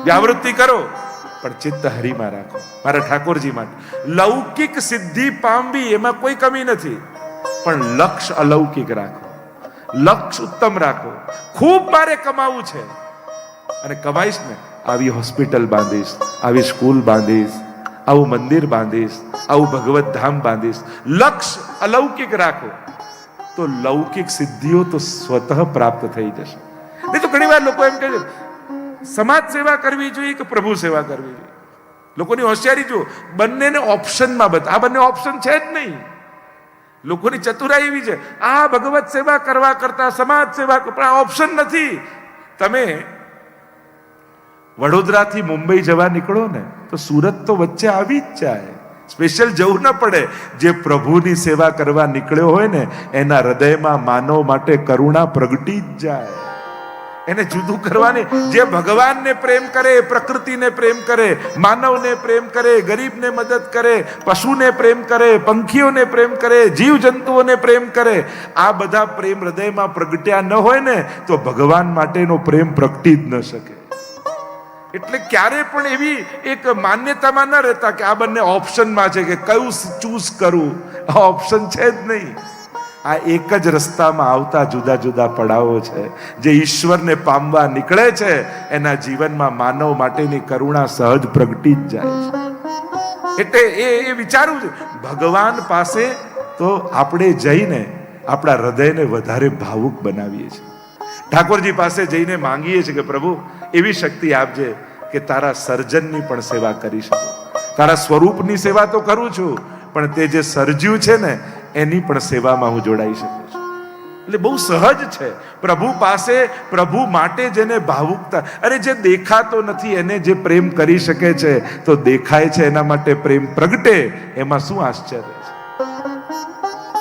વ્યાવૃત્તિ કરો પણ ચિત્ત હરિમાં રાખો. મારા ઠાકોરજી માટે લૌકિક સિદ્ધિ પામવી એમાં કોઈ કમી નથી, પણ લક્ષ્ય અલૌકિક રાખો, લક્ષ્ય ઉત્તમ રાખો. ખૂબ મારે કમાવું છે અને કમાઈશ ને, આવી હોસ્પિટલ બાંધીશ, આવી સ્કૂલ બાંધીશ, આવું મંદિર બાંધીશ, આવું ભગવત ધામ બાંધીશ. લક્ષ્ય અલૌકિક રાખો તો લૌકિક સિદ્ધિઓ તો સ્વતઃ પ્રાપ્ત થઈ જશે. નહીં તો ઘણી વાર લોકો એમ કહે છે સમાજ સેવા કરવી જોઈએ કે પ્રભુ સેવા કરવી જોઈએ. લોકોની હોશિયારી જુઓ, બંનેને ઓપ્શનમાં બતા. આ બંને ઓપ્શન છે જ નહીં. લોકોની ચતુરાઈ એવી છે, આ ભગવત સેવા કરવા કરતા સમાજ સેવા, પણ આ ઓપ્શન નથી. તમે વડોદરાથી મુંબઈ જવા નીકળો ને તો સુરત તો વચ્ચે આવી જ જાય. સ્પેશિયલ જવું ન પડે. જે પ્રભુની સેવા કરવા નીકળ્યો હોય ને એના હૃદયમાં માનવ માટે કરુણા પ્રગટી જ જાય. એને જુદું કરવાની, જે ભગવાનને પ્રેમ કરે, પ્રકૃતિને પ્રેમ કરે, માનવને પ્રેમ કરે, ગરીબને મદદ કરે, પશુને પ્રેમ કરે, પંખીઓને પ્રેમ કરે, જીવ જંતુઓને પ્રેમ કરે, આ બધા પ્રેમ હૃદયમાં પ્રગટ્યા ન હોય ને તો ભગવાન માટેનો પ્રેમ પ્રગટી જ ન શકે. એટલે ક્યારે પણ એવી એક માન્યતામાં ન રહેતા કે આ બંને ઓપ્શનમાં છે કે કયું ચૂઝ કરું. આ ઓપ્શન છે જ નહીં. આ એક જ રસ્તામાં આવતા જુદા જુદા પડાવો છે. જે ઈશ્વરને પામવા નીકળે છે એના જીવનમાં માનવ માટેની કરુણા સહજ પ્રગટી જ જાય છે. એટલે એ વિચારવું છે. ભગવાન પાસે તો આપણે જઈને આપણા હૃદયને વધારે ભાવુક બનાવીએ છીએ. ઠાકોરજી પાસે જઈને માંગીએ છીએ કે પ્રભુ એવી શક્તિ આપજે કે તારા સર્જનની પણ સેવા કરી શકું. તારા સ્વરૂપની સેવા તો કરું છું, પણ તે જે સર્જ્યું છે ને એની પણ સેવામાં હું જોડાઈ શકું છું. એટલે બહુ સહજ છે. પ્રભુ પાસે, પ્રભુ માટે જેને ભાવુકતા, અરે જે દેખાતો નથી એને જે પ્રેમ કરી શકે છે તો દેખાય છે એના માટે પ્રેમ પ્રગટે, એમાં શું આશ્ચર્ય છે.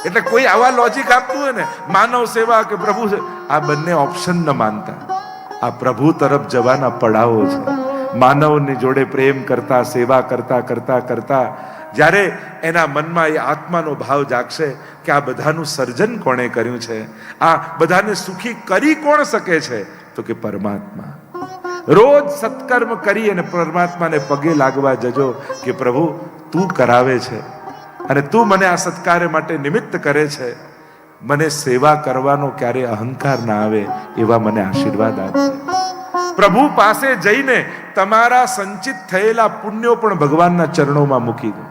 એટલે કોઈ આવા લોજિક આપતું હોય ને, માનવ સેવા કે પ્રભુ, આ બંને ઓપ્શન ન માનતા. આ પ્રભુ તરફ જવાના પડાવો છે. માનવની જોડે પ્રેમ કરતા, સેવા કરતા કરતા કરતા જ્યારે એના મનમાં એ આત્માનો ભાવ જાગશે કે આ બધાનું સર્જન કોણે કર્યું છે, આ બધાને સુખી કરી કોણ શકે છે, તો કે પરમાત્મા. રોજ સત્કર્મ કરી અને પરમાત્માને પગે લાગવા જજો કે પ્રભુ તું કરાવે છે અને તું મને આ સત્કાર્ય માટે નિમિત્ત કરે છે. મને સેવા કરવાનો ક્યારે અહંકાર ના આવે એવા મને આશીર્વાદ આપજે. પ્રભુ પાસે જઈને તમારા સંચિત થયેલા પુણ્યો પણ ભગવાનના ચરણોમાં મૂકી દો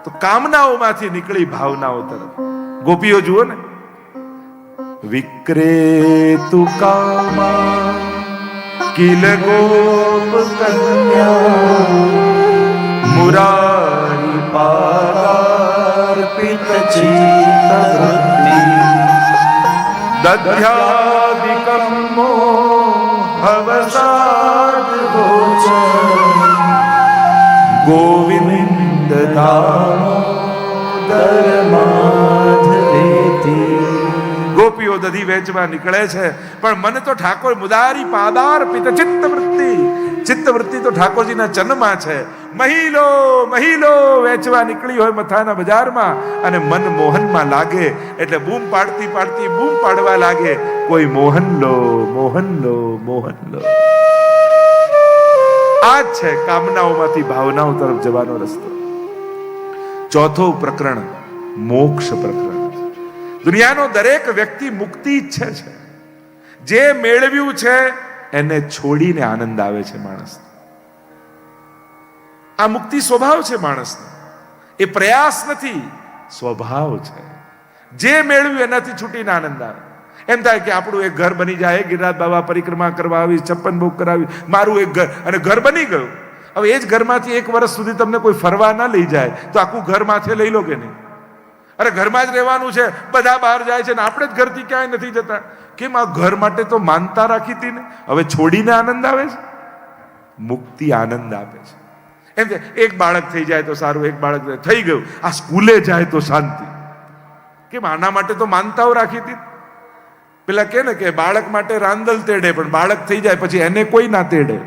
તો કામનાઓમાંથી નીકળી ભાવનાઓ તરફ. ગોપીઓ જુઓ ને, વિક્રેતુ કામા કિલ ગોપ કન્યા મુરારી પાર્પિત ચિત્ત વૃત્તિ દધ્યાદિકમ મોહવસાદ ભોજન ગોવિંદ દામોદર માધવેતિ. ગોપીઓ દધી વેચવા નીકળે છે, પણ મને તો ઠાકોર મુદારી પાદાર્પિત ચિત્ત વૃત્તિ. ચિત્ત વૃત્તિ તો ઠાકોરજીના ચરણમાં છે. મહિલો મહિલો વેચવા નીકળી હોય મથાના બજારમાં અને મન મોહનમાં લાગે એટલે બૂમ પાડતી પાડતી બૂમ પાડવા લાગે, કોઈ મોહન લો મોહન લો મોહન લો. આ જ છે કામનાઓમાંથી ભાવનાઓ તરફ જવાનો રસ્તો. ચોથો પ્રકરણ મોક્ષ પ્રકરણ. દુનિયાનો દરેક વ્યક્તિ મુક્તિ ઈચ્છે છે. જે મેળવ્યું છે એને છોડીને આનંદ આવે છે માણસ. આ મુક્તિ સ્વભાવ છે માણસનો. એ પ્રયાસ નથી, સ્વભાવ છે. જે મેળવ્યું એનાથી છૂટીને આનંદ આવે. એમ થાય કે આપણું એક ઘર બની જાય, ગિરિરાજ બાબા પરિક્રમા કરવા આવી, 56 ભોગ કરાવી, મારું એક ઘર, અને ઘર બની ગયું. હવે એ જ ઘરમાંથી 1 વર્ષ સુધી તમને કોઈ ફરવા ના લઈ જાય તો આખું ઘર માથે લઈ લો કે નહીં? અરે ઘરમાં જ રહેવાનું છે, બધા બહાર જાય છે ને આપણે જ ઘરથી ક્યાંય નથી જતા. કેમ? આ ઘર માટે તો માનતા રાખી હતી ને, હવે છોડીને આનંદ આવે છે. મુક્તિ આનંદ આપે છે. એમ છે, એક બાળક થઈ જાય તો સારું, એક બાળક થઈ ગયું, આ સ્કૂલે જાય તો શાંતિ. કેમ? આના માટે તો માનતાઓ રાખી હતી. પેલા કે ને કે બાળક માટે રાંદલ તેડે, પણ બાળક થઈ જાય પછી એને કોઈ ના તેડે.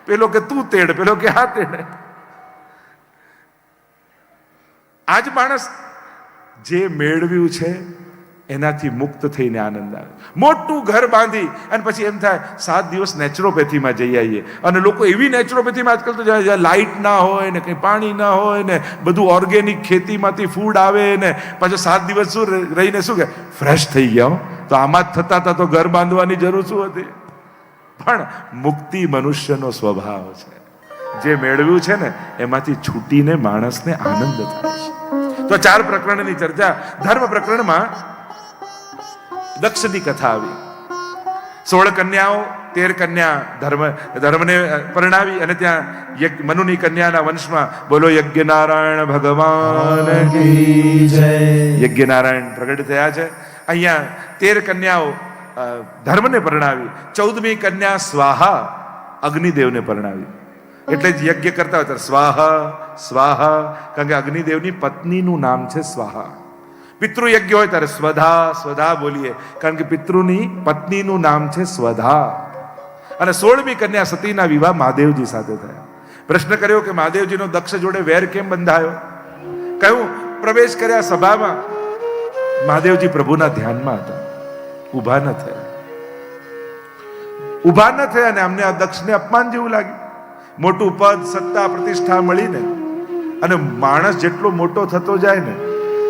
પેલો કે તું તેડ, પેલો કે હા તેડે. આજ માણસ જે મેળવ્યું છે એનાથી મુક્ત થઈને આનંદ આવે. મોટું ઘર બાંધી અને પછી એમ થાય 7 દિવસ નેચરોપેથીમાં જઈ આવીએ. અને લોકો એવી નેચરોપેથીમાં આજકાલ તો જ્યાં લાઇટ ના હોય ને કંઈ પાણી ના હોય ને બધું ઓર્ગેનિક ખેતીમાંથી ફૂડ આવે ને પાછો 7 દિવસ શું રહીને શું કે ફ્રેશ થઈ ગયા. તો આમાં જ થતા હતા તો ઘર બાંધવાની જરૂર શું હતી? પણ મુક્તિ મનુષ્યનો સ્વભાવ છે. જે મેળવ્યું છે ને એમાંથી છૂટીને માણસને આનંદ થાય છે. તો 4 પ્રકરણની ચર્ચા. ધર્મ પ્રકરણમાં દક્ષની કથા આવી. 16 કન્યાઓ, 13 કન્યા ધર્મને પરણાવી અને ત્યાં મનુની કન્યાના વંશમાં બોલો યજ્ઞ નારાયણ ભગવાન કી જય. યજ્ઞ નારાયણ પ્રગટ થયા છે. અહીંયા 13 કન્યાઓ ધર્મને પરણાવી, 14મી કન્યા સ્વાહા અગ્નિદેવને પરણાવી. એટલે જ યજ્ઞ કરતા હોય ત્યારે સ્વાહા સ્વાહા, કારણ કે અગ્નિદેવની પત્નીનું નામ છે સ્વાહા. પિતૃયજ્ઞ હોય ત્યારે સ્વધા સ્વધા બોલીએ, કારણ કે પિતૃની પત્નીનું નામ છે સ્વધા. અને 16મી કન્યા સતીના વિવાહ મહાદેવજી સાથે થયા. પ્રશ્ન કર્યો કે મહાદેવજીનો દક્ષ જોડે વેર કેમ બંધાયો? કહ્યું, પ્રવેશ કર્યા સભામાં, મહાદેવજી પ્રભુના ધ્યાનમાં હતા, ઊભા ન થયા. ઊભા ન થયા અને અમને આ દક્ષને અપમાન જેવું લાગ્યું. મોટું પદ, સત્તા, પ્રતિષ્ઠા મળીને અને માણસ જેટલો મોટો થતો જાય ને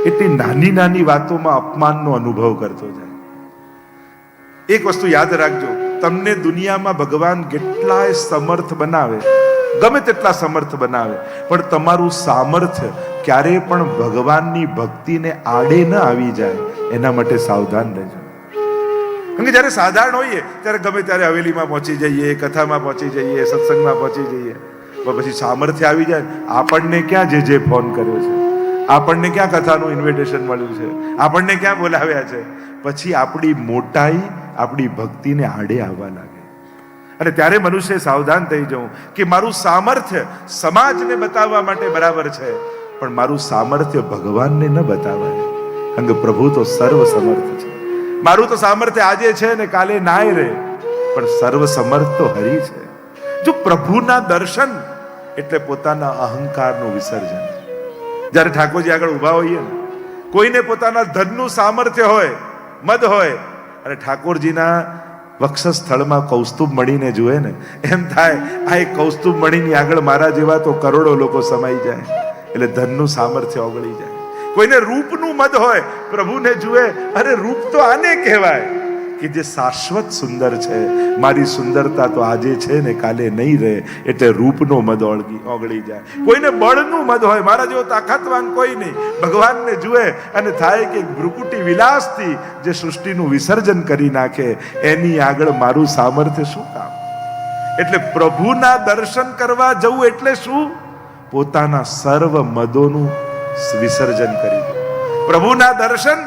એટલી નાની નાની વાતોમાં અપમાનનો અનુભવ કરતો જાય. એક વસ્તુ યાદ રાખજો, તમને દુનિયામાં ભગવાન કેટલાય સમર્થ બનાવે, ગમે તેટલા સમર્થ બનાવે, પણ તમારું સામર્થ્ય ક્યારે પણ ભગવાનની ભક્તિને આડે ન આવી જાય એના માટે સાવધાન રહેજો. કારણ કે જ્યારે સાધારણ હોઈએ ત્યારે ગમે ત્યારે હવેલીમાં પહોંચી જઈએ, કથામાં પહોંચી જઈએ, સત્સંગમાં પહોંચી જઈએ, પણ પછી સામર્થ્ય આવી જાય, આપણને ક્યાં જે ફોન કર્યો છે, આપણને ક્યાં કથાનું ઇન્વિટેશન મળ્યું છે, આપણને ક્યાં બોલાવ્યા છે, પછી આપણી મોટાઈ આપણી ભક્તિને આડે આવવા લાગે. અને ત્યારે મનુષ્ય સાવધાન થઈ જવું કે મારું સામર્થ્ય સમાજને બતાવવા માટે બરાબર છે, પણ મારું સામર્થ્ય ભગવાનને ન બતાવાય. કારણ કે પ્રભુ તો સર્વ સમર્થ છે. મારું તો સામર્થ્ય આજે છે ને કાલે નાય રહે, પણ સર્વ સમર્થ તો હરિ છે. જો પ્રભુના દર્શન એટલે પોતાના અહંકારનું વિસર્જન. જ્યારે ઠાકોરજી આગળ ઊભા હોઈએ ને, કોઈને પોતાના ધનનું સામર્થ્ય હોય, મદ હોય, અને ઠાકોરજીના વક્ષ સ્થળમાં કૌસ્તુભ મણીને જુએ ને, એમ થાય આ એક કૌસ્તુભ મણીની આગળ મારા જેવા તો કરોડો લોકો સમાઈ જાય. એટલે ધનનું સામર્થ્ય ઓગળી જાય. કોઈને રૂપનું મદ હોય, પ્રભુને જુએ, અરે રૂપ તો આને કહેવાય કે જે શાશ્વત સુંદર છે. મારી સુંદરતા તો આજે છે ને કાલે નહીં રહે, એટલે રૂપનો મદ ઓગળી જાય. કોઈને બળનું મદ હોય, મારા જેવો તાકાતવાન કોઈ નહીં, ભગવાનને જુએ અને થાય કે ભ્રુકુટી વિલાસથી જે સૃષ્ટિનું વિસર્જન કરી નાખે, એની આગળ મારું સામર્થ્ય શું કામ? એટલે પ્રભુના દર્શન કરવા જવું એટલે શું? પોતાના સર્વ મદોનું વિસર્જન કરી દો. પ્રભુના દર્શન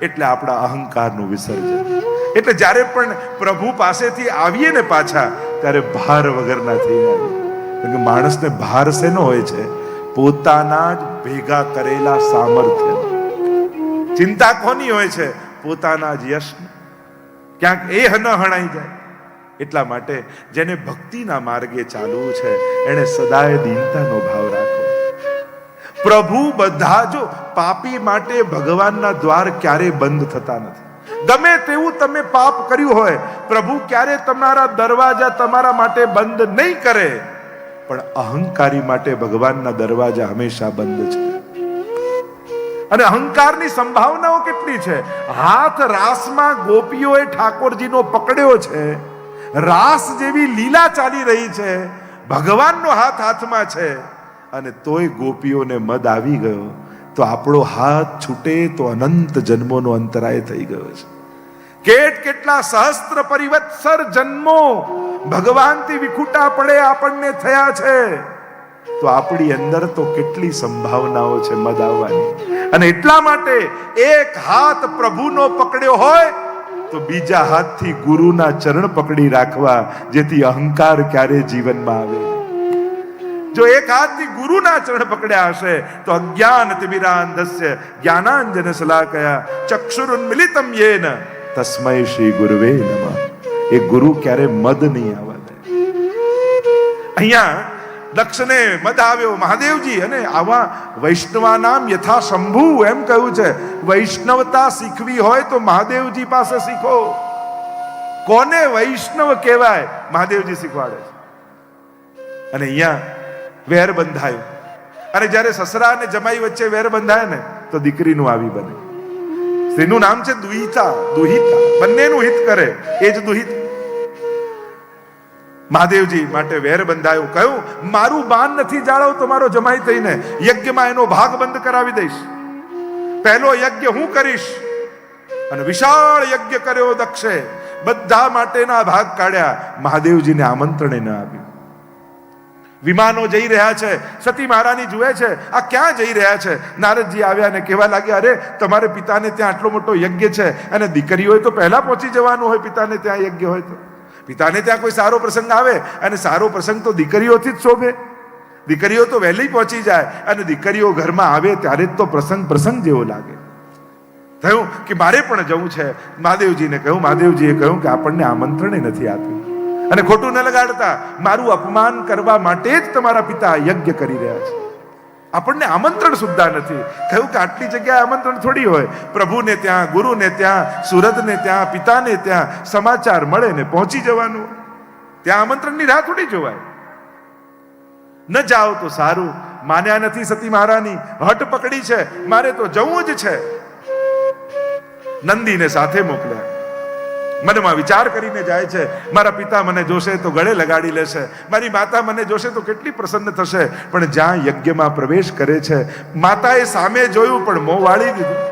એટલે આપણા અહંકારનું વિસર્જન. એટલે જ્યારે પણ પ્રભુ પાસેથી આવીએ ને પાછા, ત્યારે ભાર વગરના થઈ આવીએ. કારણ કે માણસને ભાર શેનો હોય છે? પોતાના જ ભેગા કરેલા સામર્થ્ય. ચિંતા કોની હોય છે? પોતાના જ યશ. ક્યાંક એ ન હણાઈ જાય. એટલા માટે જેને ભક્તિના માર્ગે ચાલવું છે એને સદાય દીનતાનો ભાવ રાખો. પ્રભુ બધા, જો પાપી માટે ભગવાનના દ્વાર ક્યારે બંધ થતા નથી. ગમે તેવું તમે પાપ કર્યું હોય, પ્રભુ ક્યારે તમારા દરવાજા તમારા માટે બંધ નહીં કરે, પણ અહંકારી માટે ભગવાનના દરવાજા હંમેશા બંધ છે. અને અહંકારની સંભાવનાઓ કેટલી છે. હાથ રાસમાં ગોપીઓએ ઠાકોરજીનો પકડ્યો છે, રાસ જેવી લીલા ચાલી રહી છે, ભગવાનનો હાથ હાથમાં છે, અને તોય ગોપીઓને મદ આવી ગયો, તો આપણો હાથ છૂટે તો અનંત જન્મોનો અંતરાય થઈ ગયો છે. કેટલા સહસ્ત્ર પરિવત્સર જન્મો ભગવાનથી વિખૂટા પડે આપણને થયા છે, તો આપણી અંદર તો કેટલી સંભાવનાઓ છે મદ આવવાની. અને એટલા માટે એક હાથ પ્રભુનો પકડ્યો હોય તો બીજા હાથથી ગુરુના ચરણ પકડી રાખવા, જેથી અહંકાર ક્યારે જીવનમાં આવે. જો એક હાથથી ગુરુના ચરણ પકડ્યા હશે તો અજ્ઞાન તિમિરાંધસ્ય જ્ઞાનાંજન શલાકયા ચક્ષુરુન્મિલિતમ યેન તસ્મૈ શ્રી ગુરુવે નમઃ. એ ગુરુ ક્યારે મદ નહીં આવવા દે. અહીંયા દક્ષને મદ આવ્યો મહાદેવજી, અને આવા વૈષ્ણવાનામ યથા શંભુ એમ કહ્યું છે. વૈષ્ણવતા શીખવી હોય તો મહાદેવજી પાસે શીખો. કોને વૈષ્ણવ કહેવાય મહાદેવજી શીખવાડે છે. અને અહીંયા વેર બંધાયો, અને જ્યારે સસરા અને જમાઈ વચ્ચે વેર બંધાય ને તો દીકરીનું આવી બને. સ્ત્રીનું નામ છે દુહિતા, દુહિતા, બંનેનું હિત કરે એ જ દુહિત. મહાદેવજી માટે વેર બંધાયો. કહ્યું મારું બાન નથી જાળવતો મારો જમાઈ થઈને, યજ્ઞમાં એનો ભાગ બંધ કરાવી દઈશ. પહેલો યજ્ઞ હું કરીશ. અને વિશાળ યજ્ઞ કર્યો દક્ષે, બધા માટેના ભાગ કાઢ્યા. મહાદેવજીને આમંત્રણ ન આપ્યું. વિમાનો જઈ રહ્યા છે, સતી મહારાણી જુએ છે આ ક્યાં જઈ રહ્યા છે. નારદજી આવ્યા ને કહેવા લાગ્યા, અરે તમારે પિતાને ત્યાં આટલો મોટો યજ્ઞ છે, અને દીકરી હોય તો પહેલા પહોંચી જવાનું હોય. પિતાને ત્યાં યજ્ઞ હોય તો પિતાને ત્યાં કોઈ સારો પ્રસંગ આવે, અને સારો પ્રસંગ તો દીકરીઓથી જ શોભે. દીકરીઓ તો વહેલી પહોંચી જાય, અને દીકરીઓ ઘરમાં આવે ત્યારે જ તો પ્રસંગ જેવો લાગે. થયું કે મારે પણ જવું છે. મહાદેવજીને કહ્યું, મહાદેવજીએ કહ્યું કે આપણને આમંત્રણ નથી આપ્યું, અને ખોટું ન લગાડતા, મારું અપમાન કરવા માટે જ તમારા પિતા યજ્ઞ કરી રહ્યા છે. આપણને આમંત્રણ સુદ્ધા નથી. કહ્યું કે આટલી જગ્યાએ આમંત્રણ થોડી હોય. પ્રભુને ત્યાં, ગુરુને ત્યાં, સુરતને ત્યાં, પિતાને ત્યાં સમાચાર મળે ને પહોંચી જવાનું. ત્યાં આમંત્રણની રાહ થોડી જોવાય. ન જાઓ તો સારું. માન્યા નથી સતી મહારાણી, હટ પકડી છે, મારે તો જવું જ છે. નંદીને સાથે મોકલ્યા. મનમાં વિચાર કરીને જાય છે, મારા પિતા મને જોશે તો ગળે લગાડી લેશે, મારી માતા મને જોશે તો કેટલી પ્રસન્ન થશે. પણ જ્યાં યજ્ઞમાં પ્રવેશ કરે છે, માતાએ સામે જોયું પણ મોં વાળી દીધું.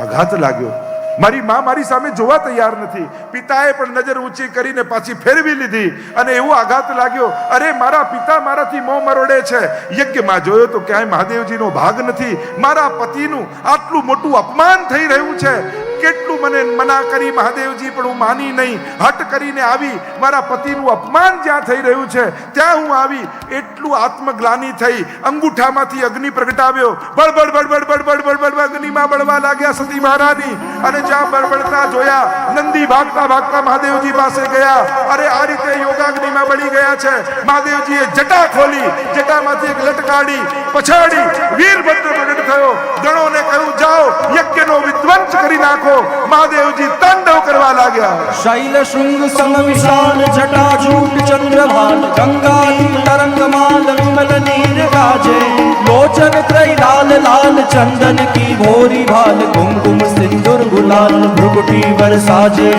આઘાત લાગ્યો. મારી માં મારી સામે જોવા તૈયાર નથી. પિતાએ પણ નજર ઊંચી કરીને પાછી ફેરવી લીધી, અને એવો આઘાત લાગ્યો, અરે મારા પિતા મારાથી મોં મરોડે છે. યજ્ઞમાં જોયો તો ક્યાંય મહાદેવજીનો ભાગ નથી. મારા પતિનું આટલું મોટું અપમાન થઈ રહ્યું છે. કેટલું મને મના કરી મહાદેવજી, પણ હું માની નહીં. હટ કરીને આવી. મારા પતિનું અપમાન જ્યાં થઈ રહ્યું છે ત્યાં હું આવી. એટલું આત્મગ્લાની થઈ. અંગૂઠામાંથી અગ્નિ પ્રગટાવ્યો. બળબડ બળબડ બળબડ બળબડ અગ્નિમાં બળવા લાગ્યા સતી મહારાણી. અને જ્યાં બળબડતા જોયા, નંદી ભાગતા ભાગતા મહાદેવજી પાસે ગયા. અરે આ રીતે યોગાગ્નિમાં બળી ગયા છે. મહાદેવજીએ જટા ખોલી, જટામાંથી એક લટ કાઢી, પછાડી વીરભદ્ર પ્રગટ થયો. ગણોને કહ્યું, જાઓ યજ્ઞનો વિધ્વંસ કરી નાખો. મહાદેવજી તાંડવ કરવા લાગ્યા. શૈલ શૃંગ સમ વિશાલ જટાજૂટ ચંદ્રભાલ ગંગાતી તરંગમાલ વિમલ નીર ગાજે લોચન ત્રય લાલ લાલ ચંદન की भोरी भाल कुमकुम सिंदूर गुलाल भ्रुकुटी बरसाजे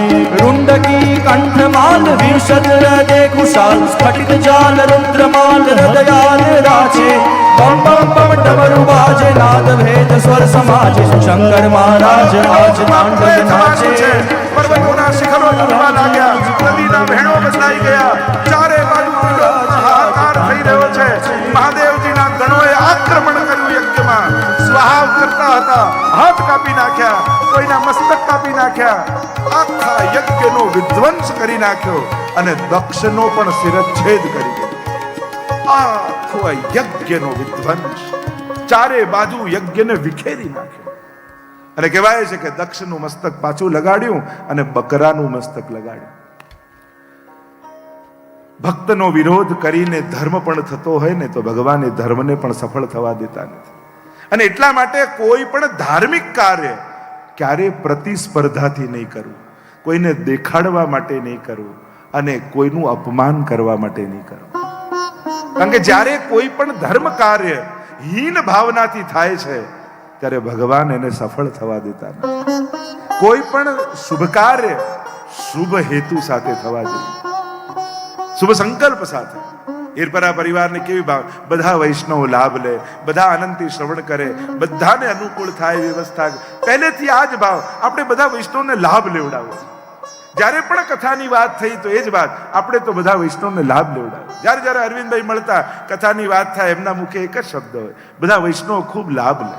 रुंड की कंठमाल विशद हृदय कुशाल स्फटिक जाल रुद्रमाल हृदयाल राजे बम बम बम डमरू बाजे नाद भेद स्वर समाजे शंकर महाराज आज तांडव नाचे. પર્વતોના શિખરો તરવા લાગ્યા. નદીના વહેણો બદલાઈ ગયા. ચારે બાજુ હાહાકાર થઈ રહ્યો છે. મહાદેવજીના ગણોએ આક્રમણ કર્યું યજ્ઞમાં. સ્વહાવ કરતા હતા. હાથ કાપી નાખ્યા, કોઈના મસ્તક કાપી નાખ્યા. આખા યજ્ઞનો વિધ્વંસ કરી નાખ્યો, અને દક્ષનો પણ શિરચ્છેદ કરી દીધો. આખો યજ્ઞનો વિધ્વંસ. ચારે બાજુ યજ્ઞને વિખેરી નાખ્યો. અને કહેવાય છે કે દક્ષનું મસ્તક પાછું લગાડ્યું અને બકરાનું મસ્તક લગાડ્યું. ભક્તનો વિરોધ કરીને ધર્મ પણ થતો હોય ને તો ભગવાન એ ધર્મને પણ સફળ થવા દેતા નથી. અને એટલા માટે કોઈ પણ ધાર્મિક કાર્ય ક્યારે પ્રતિસ્પર્ધાથી નહીં કરવું, કોઈને દેખાડવા માટે નહીં કરવું, અને કોઈનું અપમાન કરવા માટે નહીં કરવું. કારણ કે જ્યારે કોઈ પણ ધર્મ કાર્ય હીન ભાવનાથી થાય છે ત્યારે ભગવાન એને સફળ થવા દેતા નથી. કોઈ પણ શુભ કાર્ય શુભ હેતુ સાથે થવા જોઈએ, શુભ સંકલ્પ સાથે. ઈરપરા પરિવારને કેવી ભાવ, બધા વૈષ્ણવ લાભ લે, બધા આનંદથી શ્રવણ કરે, બધાને અનુકૂળ થાય વ્યવસ્થા. પહેલેથી આ જ ભાવ, આપણે બધા વૈષ્ણવને લાભ લેવડાવો છે. જ્યારે પણ કથાની વાત થઈ તો એ જ વાત, આપણે તો બધા વૈષ્ણવને લાભ લેવડાવે. જ્યારે જ્યારે અરવિંદભાઈ મળતા, કથાની વાત થાય, એમના મુખે એક જ શબ્દ હોય, બધા વૈષ્ણવ ખૂબ લાભ લે.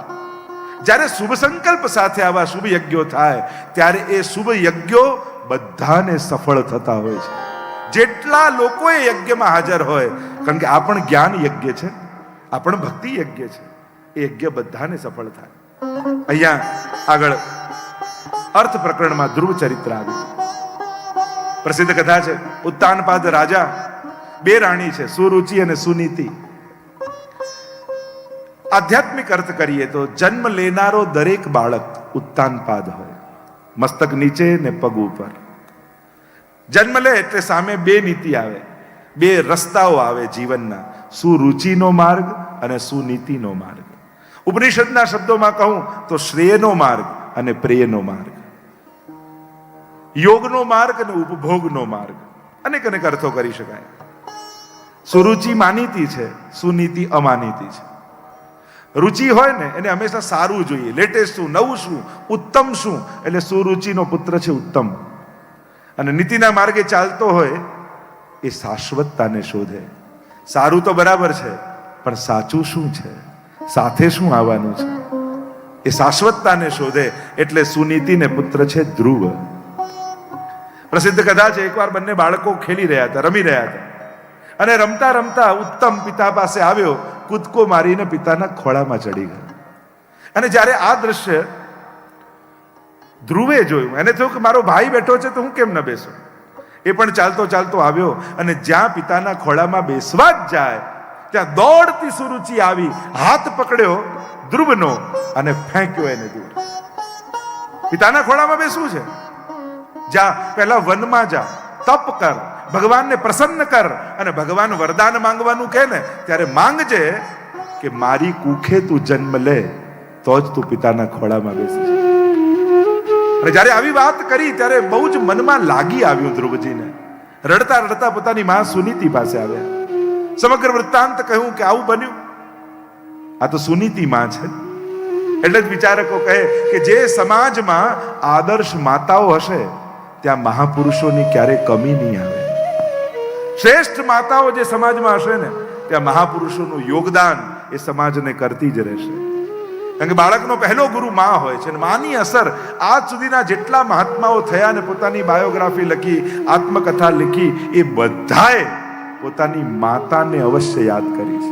જ્યારે શુભ સંકલ્પ સાથે આવા શુભ યજ્ઞો થાય, ત્યારે એ શુભ યજ્ઞો બધાને સફળ થતા હોય છે. જેટલા લોકો એ યજ્ઞમાં હાજર હોય, કારણ કે આ પણ જ્ઞાન યજ્ઞ છે, આ પણ ભક્તિ યજ્ઞ છે, એ યજ્ઞ બધાને સફળ થાય. અહીંયા આગળ અર્થ પ્રકરણમાં ધ્રુવ ચરિત્ર આવ્યું. પ્રસિદ્ધ કથા છે. ઉત્તાનપાદ રાજા, બે રાણી છે, સુરુચિ અને સુનીતિ. આધ્યાત્મિક અર્થ કરીએ તો જન્મ લેનારો દરેક બાળક ઉત્તાનપાદ હોય, મસ્તક નીચે ને પગ ઉપર. જન્મ લે એટલે સામે બે નીતિ આવે, બે રસ્તાઓ આવે જીવનના, સુરુચિનો માર્ગ અને સુનીતિનો માર્ગ. ઉપનિષદના શબ્દોમાં કહું તો શ્રેયનો માર્ગ અને પ્રેયનો માર્ગ, યોગનો માર્ગ અને ઉપભોગનો માર્ગ. અનેક અનેક અર્થો કરી શકાય. સુરુચિ માનીતી છે, સુનીતિ અમાનીતી છે. રુચિ હોય ને એને હંમેશા સારું જોઈએ, લેટેસ્ટ શું, નવું શું, ઉત્તમ શું, એટલે સુરુચિનો પુત્ર છે ઉત્તમ. અને નીતિના માર્ગે ચાલતો હોય એ શાશ્વતતાને શોધે. સારું તો બરાબર છે, પણ સાચું શું છે, સાથે શું આવવાનું છે, એ શાશ્વતતાને શોધે. એટલે સુનીતિને પુત્ર છે ધ્રુવ. પ્રસિદ્ધ કથા છે, એકવાર બંને બાળકો ખેલી રહ્યા હતા, રમી રહ્યા હતા, અને રમતા રમતા ઉત્તમ પિતા પાસે આવ્યો, કૂદકો મારીને પિતાના ખોળામાં ચડી ગયો. અને જ્યારે આ દ્રશ્ય ધ્રુવે જોયું, એને થયું કે મારો ભાઈ બેઠો છે તો હું કેમ ન બેસું. એ પણ ચાલતો ચાલતો આવ્યો, અને જ્યાં પિતાના ખોળામાં બેસવા જ જાય, ત્યાં દોડતી સુરુચિ આવી, હાથ પકડ્યો ધ્રુવનો અને ફેંક્યો એને દૂર. પિતાના ખોળામાં બેસવું છે, જા પહેલા વનમાં જા, તપ કર, ભગવાનને પ્રસન્ન કર, અને ભગવાન વરદાન માંગવાનું કહે ને ત્યારે માંગજે કે મારી કુખે તું જન્મ લે તો જ તું પિતાના ખોળામાં બેસી. અને જ્યારે આવી વાત કરી ત્યારે બહુ જ મનમાં લાગી આવ્યું ધ્રુવજીને. રડતા રડતા પોતાની માં સુનીતિ પાસે આવ્યા, સમગ્ર વૃત્તાંત કહ્યું કે આવું બન્યું. આ તો સુનીતિ માં છે. એટલે જ વિચારકો કહે કે જે સમાજમાં આદર્શ માતાઓ હશે ત્યાં મહાપુરુષોની ક્યારે કમી નહીં આવે. શ્રેષ્ઠ માતાઓ જે સમાજમાં હશે ને ત્યાં મહાપુરુષોનું યોગદાન એ સમાજને કરતી જ રહેશે. કારણ કે બાળકનો પહેલો ગુરુ માં હોય છે, અને માની અસર આજ સુધીના જેટલા મહાત્માઓ થયા અને પોતાની બાયોગ્રાફી લખી, આત્મકથા લખી, એ બધાએ પોતાની માતાને અવશ્ય યાદ કરી છે.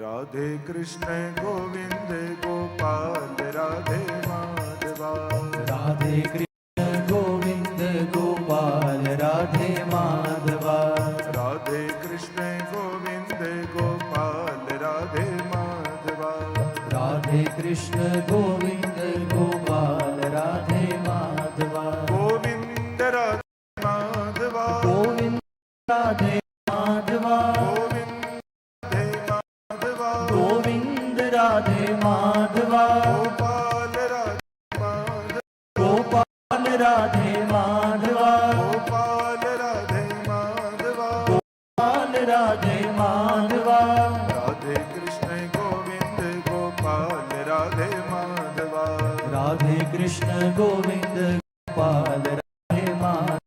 રાધે કૃષ્ણ ગોવિંદ ગોપાલ રાધે માધવા, રાધે કૃષ્ણ ગોવિંદ ગોપાલ રાધે માધવા, રાધે કૃષ્ણ ગોવિંદ ગોપાલ રાધે માધવા, રાધે કૃષ્ણ ગોવિંદ ગોપાલ રાધે માધવા, ગોવિંદ રાધે માધવા, ગોવિંદ રાધે માધવા, ગોવિંદ રાધે માધવા, ગોપાલ રાધે માધવા, ગોપાલ રાધે માધવા, ગોપાલ રાધે માધવા, રાધે કૃષ્ણ ગોવિંદ ગોપાલ રાધે માધવા, રાધે કૃષ્ણ ગોવિંદ ગોપાલ રાધે માધવા,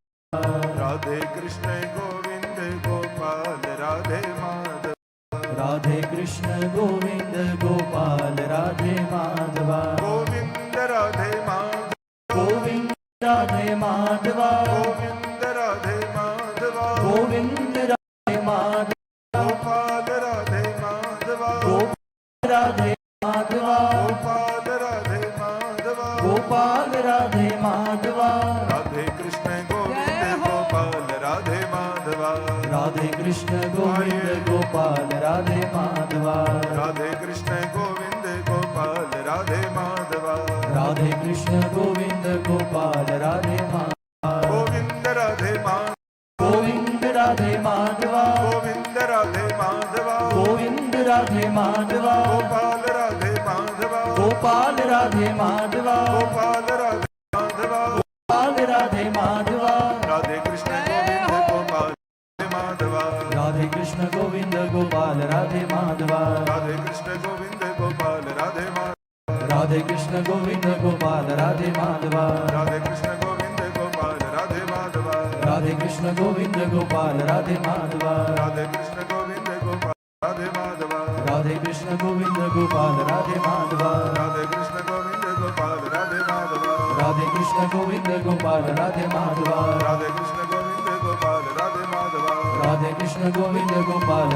રાધે કૃષ્ણ ગોવિંદ ગોપાલ રાધે માધવા, રાધે કૃષ્ણ ગોવિંદ ગોપાલ રાધે માધવા, ગોવિંદ રાધે માધવા, ગોવિંદ રાધે માધવા, ગોવિંદ રાધે માધવા, ગોવિંદ રાધે માધવા, ગોપાલ રાધે માધવા, ગોપાલ રાધે માધવા, ગોપાલ રાધે માધવા, ગોપાલ રાધે માધવા, રાધે કૃષ્ણ ગોવિંદ ગોપાલ રાધે માધવા, રાધે કૃષ્ણ ગોવિંદ ગોપાલ રાધે માધવા, રાધે કૃષ્ણ ગોવિંદ ગોપાલ રાધે માધવા, રાધે કૃષ્ણ ગોવિંદ ગોપાલ રાધે માધવા, ગોવિંદ રાધે માધવા, ગોવિંદ રાધે માધવા, ગોવિંદ રાધે માધવા, ગોવિંદ રાધે માધવા, ગોપાલ રાધે માધવા, ગોપાલ રાધે માધવા, ગોપાલ રાધે માધવા, ગોપાલ રાધે માધવા, રાધે કૃષ્ણ ગોવિંદ ગોપાલ રાધે માધવા, राधे कृष्ण गोविंद गोपाल राधे माधवा राधे कृष्ण गोविंद गोपाल राधे माधवा राधे कृष्ण गोविंद गोपाल राधे माधवा राधे कृष्ण गोविंद गोपाल राधे माधवा राधे कृष्ण गोविंद गोपाल राधे माधवा राधे कृष्ण गोविंद गोपाल राधे माधवा राधे कृष्ण गोविंद गोपाल राधे माधवा राधे कृष्ण गोविंद गोपाल राधे माधवा राधे कृष्ण गोविंद गोपाल राधे माधवा राधे कृष्ण गोविंद गोपाल राधे माधवा राधे कृष्ण गोविंद गोपाल